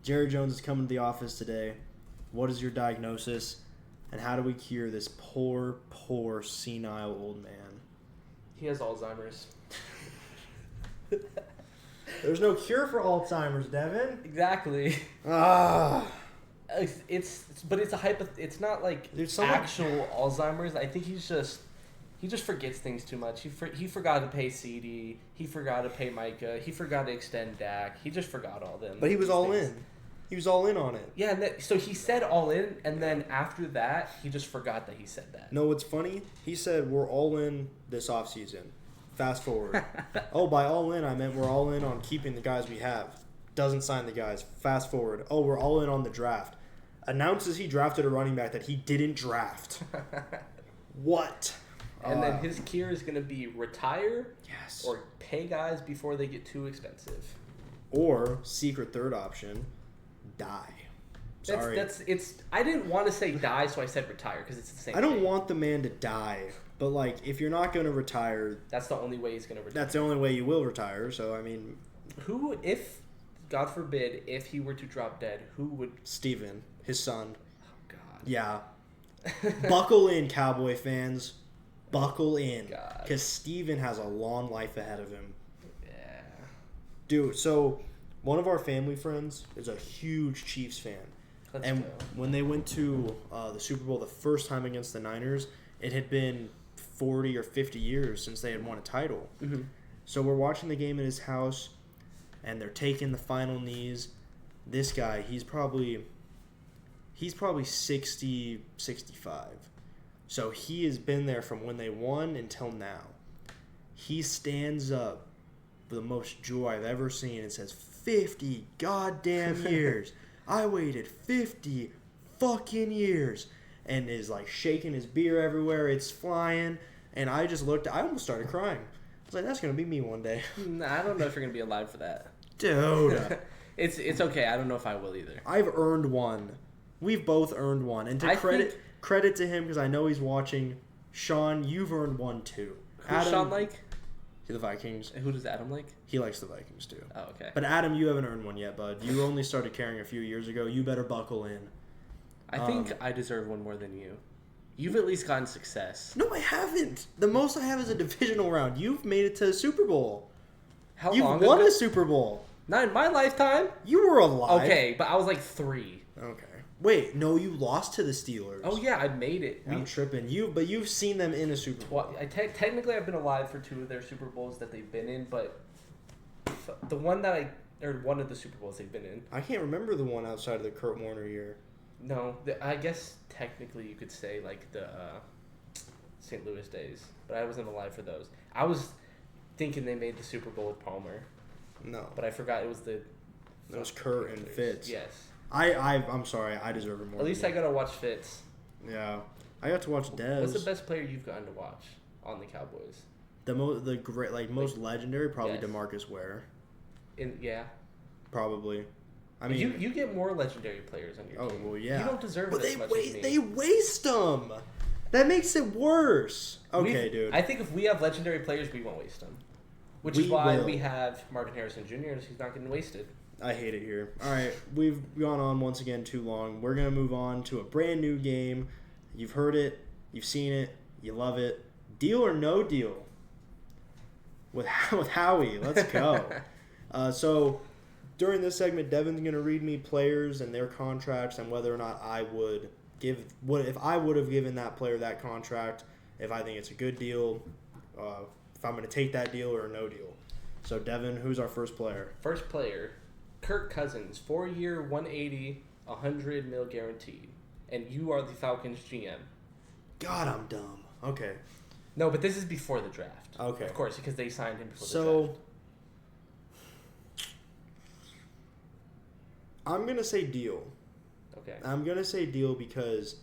Jerry Jones is coming to the office today. What is your diagnosis? And how do we cure this poor, poor, senile old man? He has Alzheimer's. There's no cure for Alzheimer's, Devin. Exactly. Ah. But it's a it's not like Dude, someone- actual Alzheimer's. I think he just forgets things too much. He forgot to pay CD. He forgot to pay Micah. He forgot to extend Dak. He just forgot all them. But he was these all things. in. He was all in on it. Yeah, so he said all in, and then after that, he just forgot that he said that. No, what's funny? He said we're all in this offseason. Fast forward. Oh, by all in, I meant we're all in on keeping the guys we have. Doesn't sign the guys. Fast forward. Oh, we're all in on the draft. Announces he drafted a running back that he didn't draft. What? And then his cure is going to be retire Yes. or pay guys before they get too expensive. Or secret third option, die. Sorry. I didn't want to say die, so I said retire because it's the same I don't thing. want the man to die, but like if you're not going to retire, That's the only way he's going to retire. that's the only way you will retire. So I mean, Who, if, God forbid, if he were to drop dead, who would... Steven, his son. Oh, God. Yeah. Buckle in, Cowboy fans. Buckle in. God. Because Steven has a long life ahead of him. Yeah. Dude, so one of our family friends is a huge Chiefs fan. Let's And go. when they went to the Super Bowl the first time against the Niners, it had been 40 or 50 years since they had won a title. Mm-hmm. So we're watching the game at his house, and they're taking the final knees. This guy, he's probably 60, 65. So he has been there from when they won until now. He stands up with the most joy I've ever seen and says, 50 goddamn years. I waited 50 fucking years. And is like shaking his beer everywhere. It's flying. And I just looked, I almost started crying. I was like, that's going to be me one day. Nah, I don't know if you're going to be alive for that. Dude. It's okay. I don't know if I will either. I've earned one. We've both earned one. And I credit to him because I know he's watching. Sean, you've earned one too. Who's Sean like? The Vikings. Who does Adam like? He likes the Vikings too. Oh, okay. But Adam, you haven't earned one yet, bud. You only started caring a few years ago. You better buckle in. I think I deserve one more than you. You've at least gotten success. No, I haven't. The most I have is a divisional round. You've made it to a Super Bowl. How You've long won ago? a Super Bowl. Not in my lifetime. You were alive. Okay, but I was like 3. Okay. Wait, no, you lost to the Steelers. Oh yeah, I made it. I'm tripping. But you've seen them in a Super Bowl. Well, technically I've been alive for 2 of their Super Bowls that they've been in, but the one that one of the Super Bowls they've been in. I can't remember the one outside of the Kurt Warner year. No, I guess technically you could say like the St. Louis days, but I wasn't alive for those. I was thinking they made the Super Bowl with Palmer, No. but I forgot it was the. That was Kurt and Fitz. Yes. I'm sorry. I deserve it more. At least than I got to watch Fitz. Yeah. I got to watch Dez. What's the best player you've gotten to watch on the Cowboys? The most legendary, probably Yes. DeMarcus Ware. Probably. I mean, you get more legendary players on your team. Oh well, yeah. You don't deserve but it as much as me. They waste them. That makes it worse. Okay, dude. I think if we have legendary players, we won't waste them. Which is why we have Marvin Harrison Jr. He's not getting wasted. I hate it here. All right, we've gone on once again too long. We're going to move on to a brand new game. You've heard it. You've seen it. You love it. Deal or no deal? With Howie. Let's go. So during this segment, Devin's going to read me players and their contracts and whether or not I would if I would have given that player that contract, if I think it's a good deal, if I'm going to take that deal or no deal. So, Devin, who's our first player? First player, Kirk Cousins, 4-year, 180, $100 million guaranteed. And you are the Falcons GM. God, I'm dumb. Okay. No, but this is before the draft. Okay. Of course, because they signed him before the draft. So, I'm going to say deal. Okay. I'm going to say deal because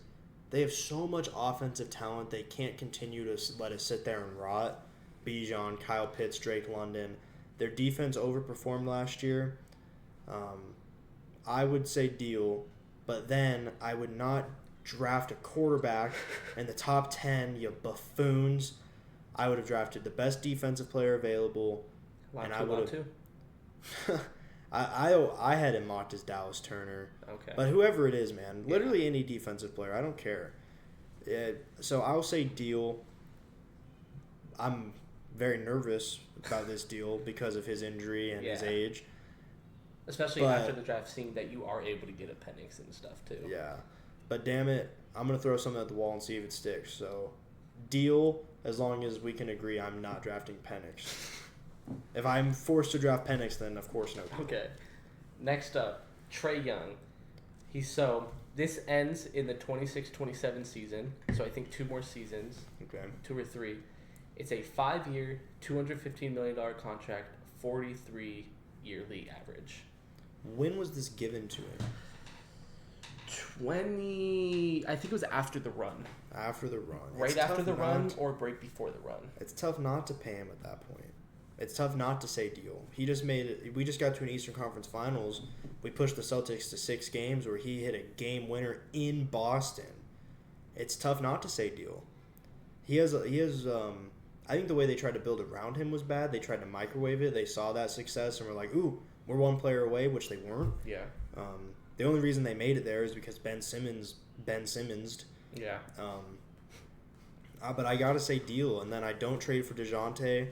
they have so much offensive talent, they can't continue to let it sit there and rot. Bijan, Kyle Pitts, Drake London. Their defense overperformed last year. I would say deal, but then I would not draft a quarterback in the top 10, you buffoons. I would have drafted the best defensive player available. I would have. I had him mocked as Dallas Turner. Okay. But whoever it is, man, literally any defensive player, I don't care. So I'll say deal. I'm very nervous about this deal because of his injury and his age. Especially after the draft, seeing that you are able to get a Penix and stuff, too. Yeah. But damn it, I'm going to throw something at the wall and see if it sticks. So, deal, as long as we can agree I'm not drafting Penix. If I'm forced to draft Penix, then of course no deal. Okay. Next up, Trae Young. This ends in the 26-27 season, so I think 2 more seasons. Okay. 2 or 3. It's a 5-year, $215 million contract, 43 yearly average. When was this given to him? I think it was after the run. After the run. Right after the run or right before the run. It's tough not to pay him at that point. It's tough not to say deal. He just made it. We just got to an Eastern Conference Finals. We pushed the Celtics to 6 games where he hit a game winner in Boston. It's tough not to say deal. He has. I think the way they tried to build around him was bad. They tried to microwave it. They saw that success and were like, "Ooh, we're 1 player away," which they weren't. Yeah. The only reason they made it there is because Ben Simmons'd. Yeah. But I gotta say deal, and then I don't trade for DeJounte.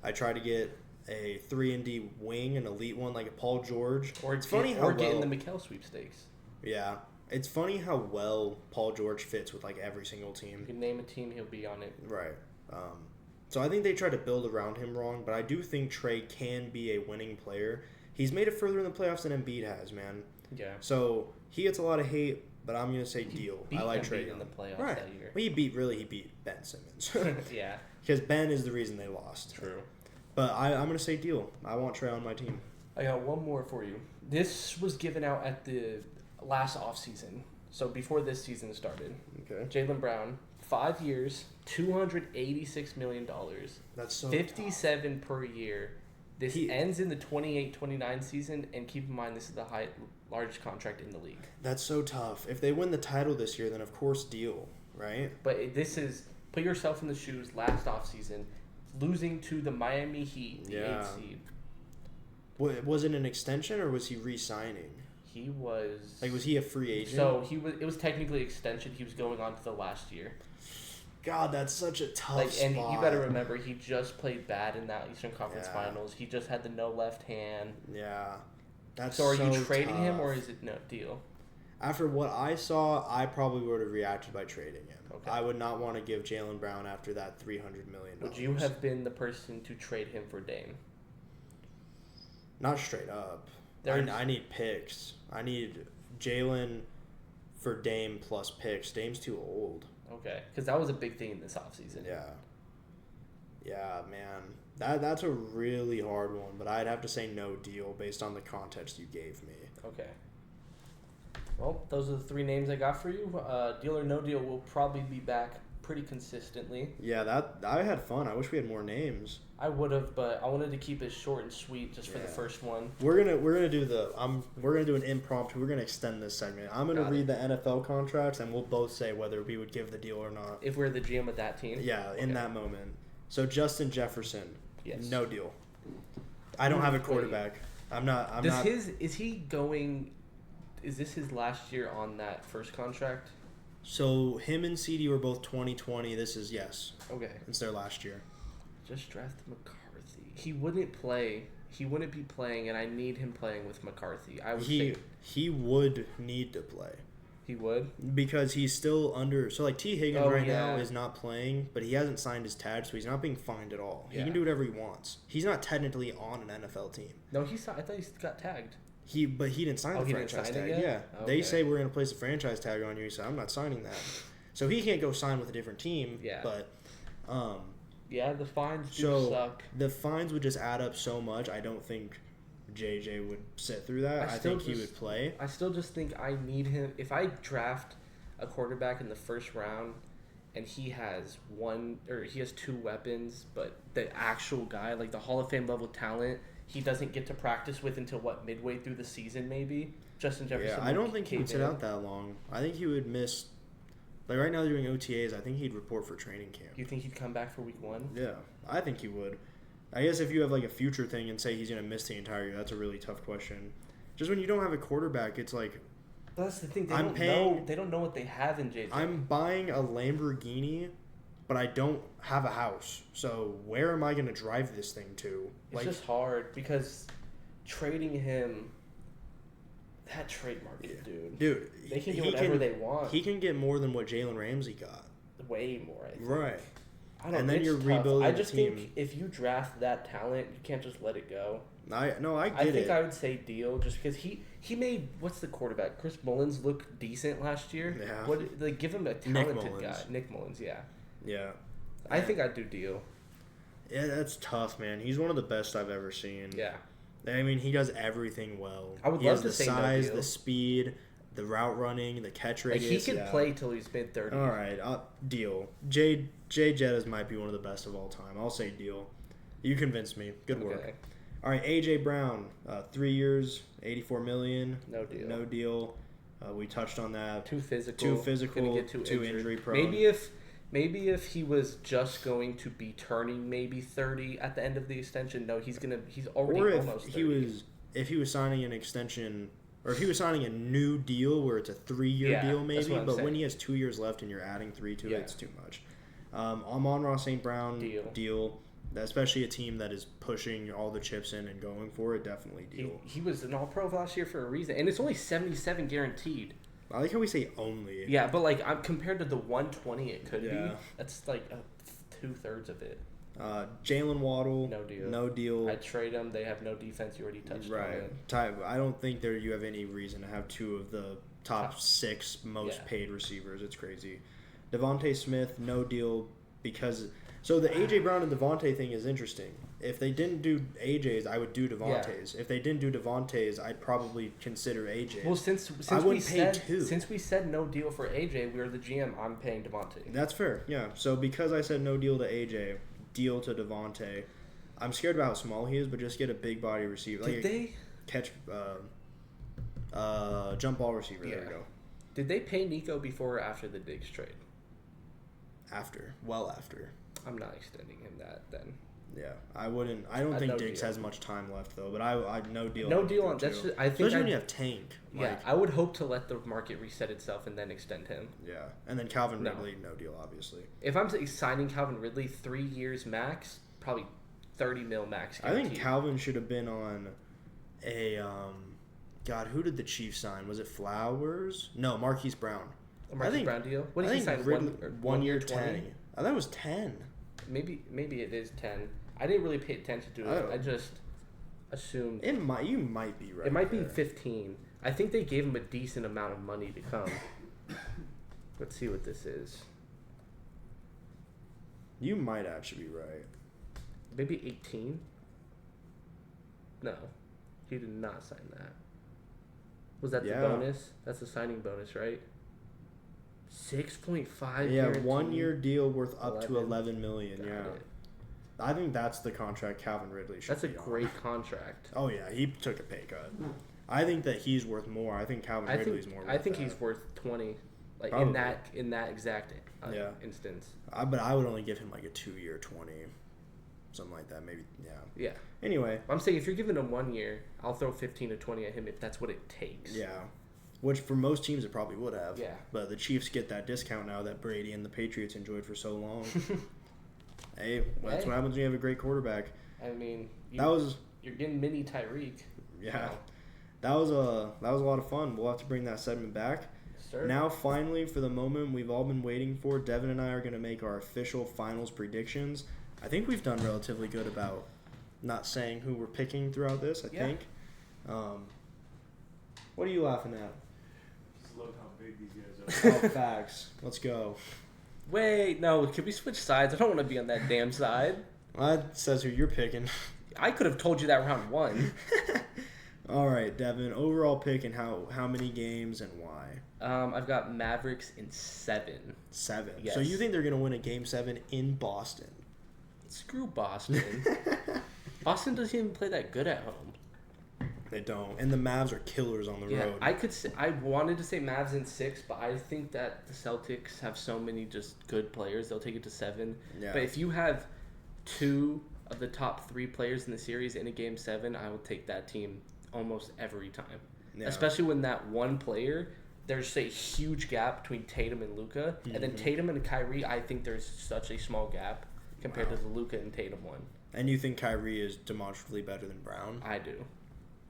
I try to get a 3-and-D wing, an elite one like a Paul George. Get in the Mikal sweepstakes. Yeah. It's funny how well Paul George fits with like every single team. You can name a team, he'll be on it. Right. So I think they tried to build around him wrong, but I do think Trae can be a winning player. He's made it further in the playoffs than Embiid has, man. Yeah. So he gets a lot of hate, but I'm gonna say deal. I like Trae in the playoffs that year. Well, he beat Ben Simmons. Yeah. Because Ben is the reason they lost. True. But I'm gonna say deal. I want Trae on my team. I got one more for you. This was given out at the last offseason, so before this season started. Okay. Jaylen Brown, 5 years, $286 million. That's so 57 tough. per year. This ends in the 28-29 season, and keep in mind this is the largest contract in the league. That's so tough. If they win the title this year, then of course deal, right? But this is, put yourself in the shoes, last offseason, losing to the Miami Heat, the 8th seed. Was it an extension or was he re-signing? He was... was he a free agent? So it was technically extension. He was going on to the last year. God, that's such a tough spot. And you got to remember, he just played bad in that Eastern Conference Finals. He just had the no left hand. Yeah. That's so are you trading tough. him, or is it no deal? After what I saw, I probably would have reacted by trading him. Okay. I would not want to give Jaylen Brown after that $300 million. Would you have been the person to trade him for Dame? Not straight up. I need picks. I need Jaylen for Dame plus picks. Dame's too old. Okay, because that was a big thing in this offseason. Yeah. Yeah, man. That's a really hard one, but I'd have to say no deal based on the context you gave me. Okay. Well, those are the 3 names I got for you. Deal or no deal, we'll probably be back pretty consistently. Yeah, I had fun. I wish we had more names. I would have, but I wanted to keep it short and sweet just for the first one. We're gonna do an impromptu. We're gonna extend this segment. I'm gonna read the NFL contracts, and we'll both say whether we would give the deal or not. If we're the GM of that team. Yeah, in that moment. So Justin Jefferson, yes, no deal. I don't have a quarterback. Is he going? Is this his last year on that first contract? So him and CD were both 2020. This is yes. Okay. It's their last year. Just draft McCarthy. He wouldn't play. He wouldn't be playing, and I need him playing with McCarthy. I would think he would need to play. He would? Because he's still under... So, like, T. Higgins now is not playing, but he hasn't signed his tag, so he's not being fined at all. He can do whatever he wants. He's not technically on an NFL team. No, I thought he got tagged. But he didn't sign the franchise tag. Yeah. Okay. They say we're going to place a franchise tag on you. He said, I'm not signing that. So he can't go sign with a different team. Yeah. But... yeah, the fines do suck. The fines would just add up so much. I don't think JJ would sit thugh that. I think he would play. I still just think I need him. If I draft a quarterback in the first round and he has two weapons, but the actual guy, like the Hall of Fame level talent, he doesn't get to practice with until midway through the season maybe. Justin Jefferson. Yeah, I don't think he would sit out that long. I think he would miss. Like, right now they're doing OTAs, I think he'd report for training camp. You think he'd come back for week 1? Yeah, I think he would. I guess if you have, like, a future thing and say he's going to miss the entire year, that's a really tough question. Just when you don't have a quarterback, it's like... That's the thing. They don't know what they have in JJ. I'm buying a Lamborghini, but I don't have a house. So where am I going to drive this thing to? It's just hard because trading him... That trade market, dude. They can do whatever they want. He can get more than what Jalen Ramsey got. Way more, I think. Right. I don't. And then you're rebuilding the team. I just think if you draft that talent, you can't just let it go. I get it. I think I would say deal just because he made what's the quarterback? Chris Mullins look decent last year. Yeah. Give him a talented guy. Nick Mullins, yeah. Yeah. I think I'd do deal. Yeah, that's tough, man. He's one of the best I've ever seen. Yeah. I mean, he does everything well. I would love to say the size, the speed, the route running, the catch radius. He could play till he's mid-30s. All right, deal. Jay Jettas might be one of the best of all time. I'll say deal. You convinced me. Good work. Okay. All right, A.J. Brown, 3 years, $84 million. No deal. No deal. We touched on that. Too physical. Too injury prone. Maybe if he was just going to be turning maybe 30 at the end of the extension, no, he's already almost 30. If he was signing an extension, or if he was signing a new deal where it's a 3-year deal maybe, but when he has 2 years left and you're adding 3 to it, it's too much. Amon-Ra St. Brown, deal. Especially a team that is pushing all the chips in and going for it, definitely deal. He was an All-Pro last year for a reason, and it's only 77 guaranteed. I like how we say only. Yeah, but compared to the 120 it could be, that's like 2/3 of it. Jalen Waddle, no deal. I I'd trade him. They have no defense. You already touched on it. I don't think you have any reason to have 2 of the top 6 most paid receivers. It's crazy. Devontae Smith, no deal because... So the A.J. Brown and Devontae thing is interesting. If they didn't do A.J.'s, I would do Devontae's. Yeah. If they didn't do Devontae's, I'd probably consider A.J.'s. Well, since we said no deal for A.J., we're the GM. I'm paying Devontae. That's fair, yeah. So because I said no deal to A.J., deal to Devontae, I'm scared about how small he is, but just get a big body receiver. Did they catch jump ball receiver? Yeah. There we go. Did they pay Nico before or after the Diggs trade? After. I'm not extending him that then. Yeah, I wouldn't. I don't think Diggs has much time left though. But I no deal. No deal on that's. I think especially when you have Tank. Yeah, I would hope to let the market reset itself and then extend him. Yeah, and then Calvin Ridley, no deal, obviously. If I'm signing Calvin Ridley 3 years max, probably $30 million max. Guaranteed. I think Calvin should have been on a. God, who did the Chiefs sign? Was it Flowers? No, Marquise Brown. Brown deal. What did he sign? One year 10. I thought it was 10. Maybe it is 10. I didn't really pay attention to it. I just assumed you might be right. It might be 15. I think they gave him a decent amount of money to come. Let's see what this is. You might actually be right. Maybe 18? No. He did not sign that. Was that the bonus? That's the signing bonus, right? 6.5. Yeah, guaranteed. 1 year deal worth up to 11 $11 million. Got Yeah, it. I think that's the contract Calvin Ridley should. That's a be on. great contract. Oh yeah, he took a pay cut. I think that he's worth more. I think Calvin Ridley's more. I think that. he's worth 20, like Probably. in that exact instance. But I would only give him like a 2 year 20, something like that. Maybe Yeah. Anyway, I'm saying if you're giving him 1 year, I'll throw 15 to 20 at him if that's what it takes. yeah. Which for most teams it probably would have. Yeah. But the Chiefs get that discount now that Brady and the Patriots enjoyed for so long. Hey, that's what happens when you have a great quarterback. I mean, you're getting mini Tyreek. Yeah. That was a lot of fun. We'll have to bring that segment back. Yes, sir. Now, finally, for the moment we've all been waiting for, Devin and I are going to make our official finals predictions. I think we've done relatively good about not saying who we're picking throughout this, I think. What are you laughing at? Just love how big these guys are. Oh, facts. Let's go. Wait, no, can we switch sides? I don't want to be on that damn side. That says who you're picking. I could have told you that round 1. All right, Devin. Overall pick and how many games and why? I've got Mavericks in 7. 7. Yes. So you think they're going to win a game 7 in Boston? Screw Boston. Boston doesn't even play that good at home. They don't. And the Mavs are killers on the road. I wanted to say Mavs in 6, but I think that the Celtics have so many just good players, they'll take it to 7. Yeah. But if you have 2 of the top 3 players in the series in a game 7, I will take that team almost every time. Yeah. Especially when that one player, there's a huge gap between Tatum and Luka, and then Tatum and Kyrie, I think there's such a small gap compared to the Luka and Tatum one. And you think Kyrie is demonstrably better than Brown? I do.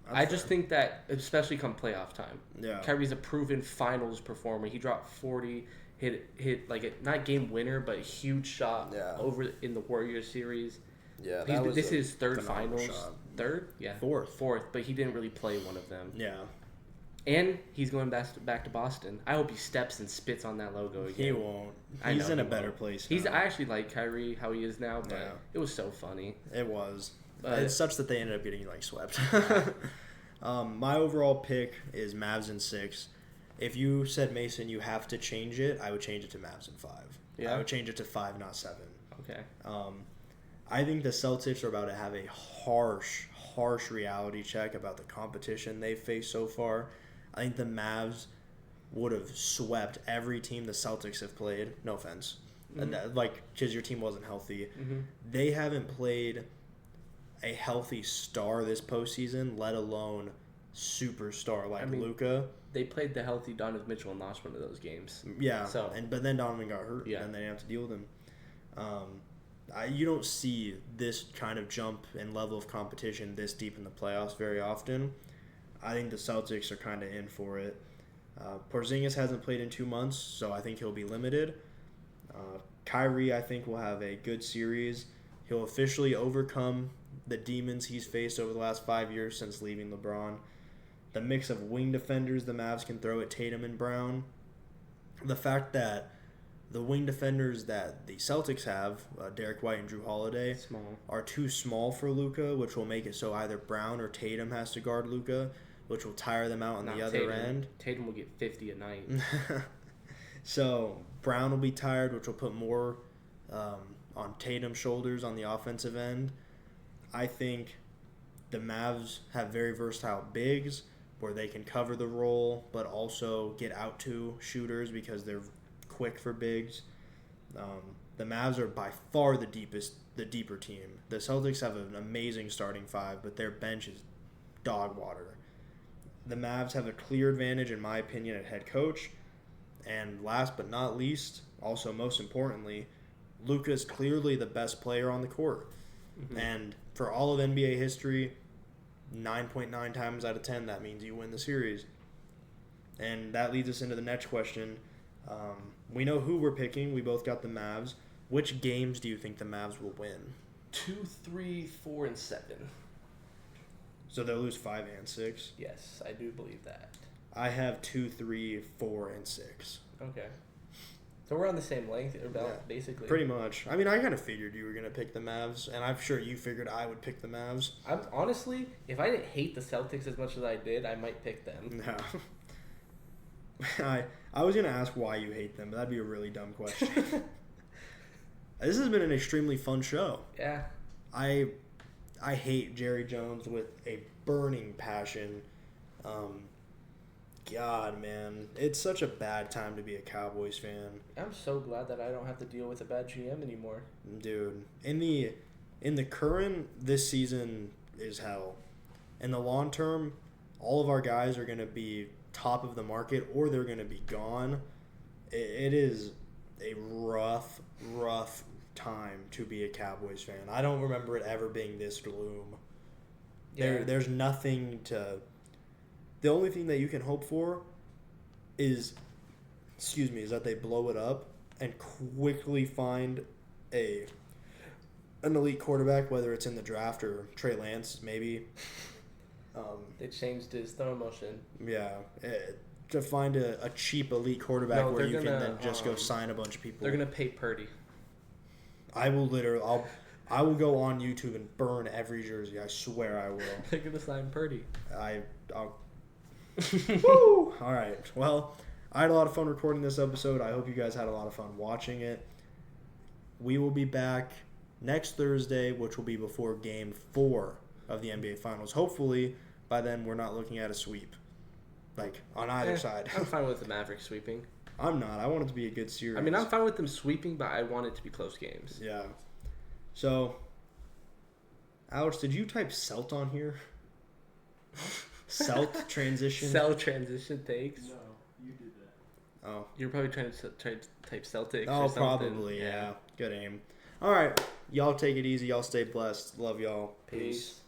That's I just fair. think that, especially come playoff time, Yeah. Kyrie's a proven finals performer. He dropped 40, hit like a not game winner, but a huge shot over in the Warriors series. Yeah, This is his third finals. Shot. Third? Yeah. Fourth, but he didn't really play one of them. Yeah. And he's going back to Boston. I hope he steps and spits on that logo again. He won't. I He's know in he a better won't. place now. I actually like Kyrie, how he is now, but Yeah. it was so funny. It was. But It's such that they ended up getting, swept. My overall pick is Mavs in 6. If you said, Mason, you have to change it, I would change it to Mavs in 5. Yeah? I would change it to 5, not 7. Okay. I think the Celtics are about to have a harsh reality check about the competition they've faced so far. I think the Mavs would have swept every team the Celtics have played. No offense. Because your team wasn't healthy. Mm-hmm. They haven't played a healthy star this postseason, let alone superstar like Luka. They played the healthy Donovan Mitchell and lost one of those games. Yeah, So but then Donovan got hurt, and they didn't have to deal with him. You don't see this kind of jump in level of competition this deep in the playoffs very often. I think the Celtics are kind of in for it. Porzingis hasn't played in 2 months, so I think he'll be limited. Kyrie, I think, will have a good series. He'll officially overcome the demons he's faced over the last 5 years since leaving LeBron. The mix of wing defenders the Mavs can throw at Tatum and Brown. The fact that the wing defenders that the Celtics have, Derek White and Drew Holiday, are too small for Luka, which will make it so either Brown or Tatum has to guard Luka, which will tire them out on the other end. Tatum will get 50 a night. So Brown will be tired, which will put more on Tatum's shoulders on the offensive end. I think the Mavs have very versatile bigs where they can cover the role but also get out to shooters because they're quick for bigs. The Mavs are by far the deeper team. The Celtics have an amazing starting 5, but their bench is dog water. The Mavs have a clear advantage, in my opinion, at head coach. And last but not least, also most importantly, Luka is clearly the best player on the court. Mm-hmm. And for all of NBA history, 9.9 times out of 10, that means you win the series. And that leads us into the next question. We know who we're picking. We both got the Mavs. Which games do you think the Mavs will win? 2, 3, 4, and 7. So they'll lose 5 and 6? Yes, I do believe that. I have 2, 3, 4, and 6. Okay. So we're on the same length, basically. Pretty much. I mean, I kind of figured you were going to pick the Mavs, and I'm sure you figured I would pick the Mavs. Honestly, if I didn't hate the Celtics as much as I did, I might pick them. Yeah. I was gonna ask why you hate them, but that'd be a really dumb question. This has been an extremely fun show. Yeah. I hate Jerry Jones with a burning passion. God, man, it's such a bad time to be a Cowboys fan. I'm so glad that I don't have to deal with a bad GM anymore. Dude, in the current, this season is hell. In the long term, all of our guys are going to be top of the market or they're going to be gone. It is a rough time to be a Cowboys fan. I don't remember it ever being this gloom. Yeah. There's nothing to... The only thing that you can hope for is that they blow it up and quickly find an elite quarterback, whether it's in the draft or Trey Lance, maybe. They changed his throw motion. Yeah. To find a cheap elite quarterback where you can then just go sign a bunch of people. They're going to pay Purdy. I will go on YouTube and burn every jersey. I swear I will. They're going to sign Purdy. I'll Woo! All right. Well, I had a lot of fun recording this episode. I hope you guys had a lot of fun watching it. We will be back next Thursday, which will be before Game 4 of the NBA Finals. Hopefully, by then, we're not looking at a sweep, like, on either side. I'm fine with the Mavericks sweeping. I'm not. I want it to be a good series. I mean, I'm fine with them sweeping, but I want it to be close games. Yeah. So, Alex, did you type Celt on here? Celt transition? Cell transition takes? No, you did that. Oh. You're probably trying to type Celtics Oh, or something. probably, yeah. Good aim. All right. Y'all take it easy. Y'all stay blessed. Love y'all. Peace.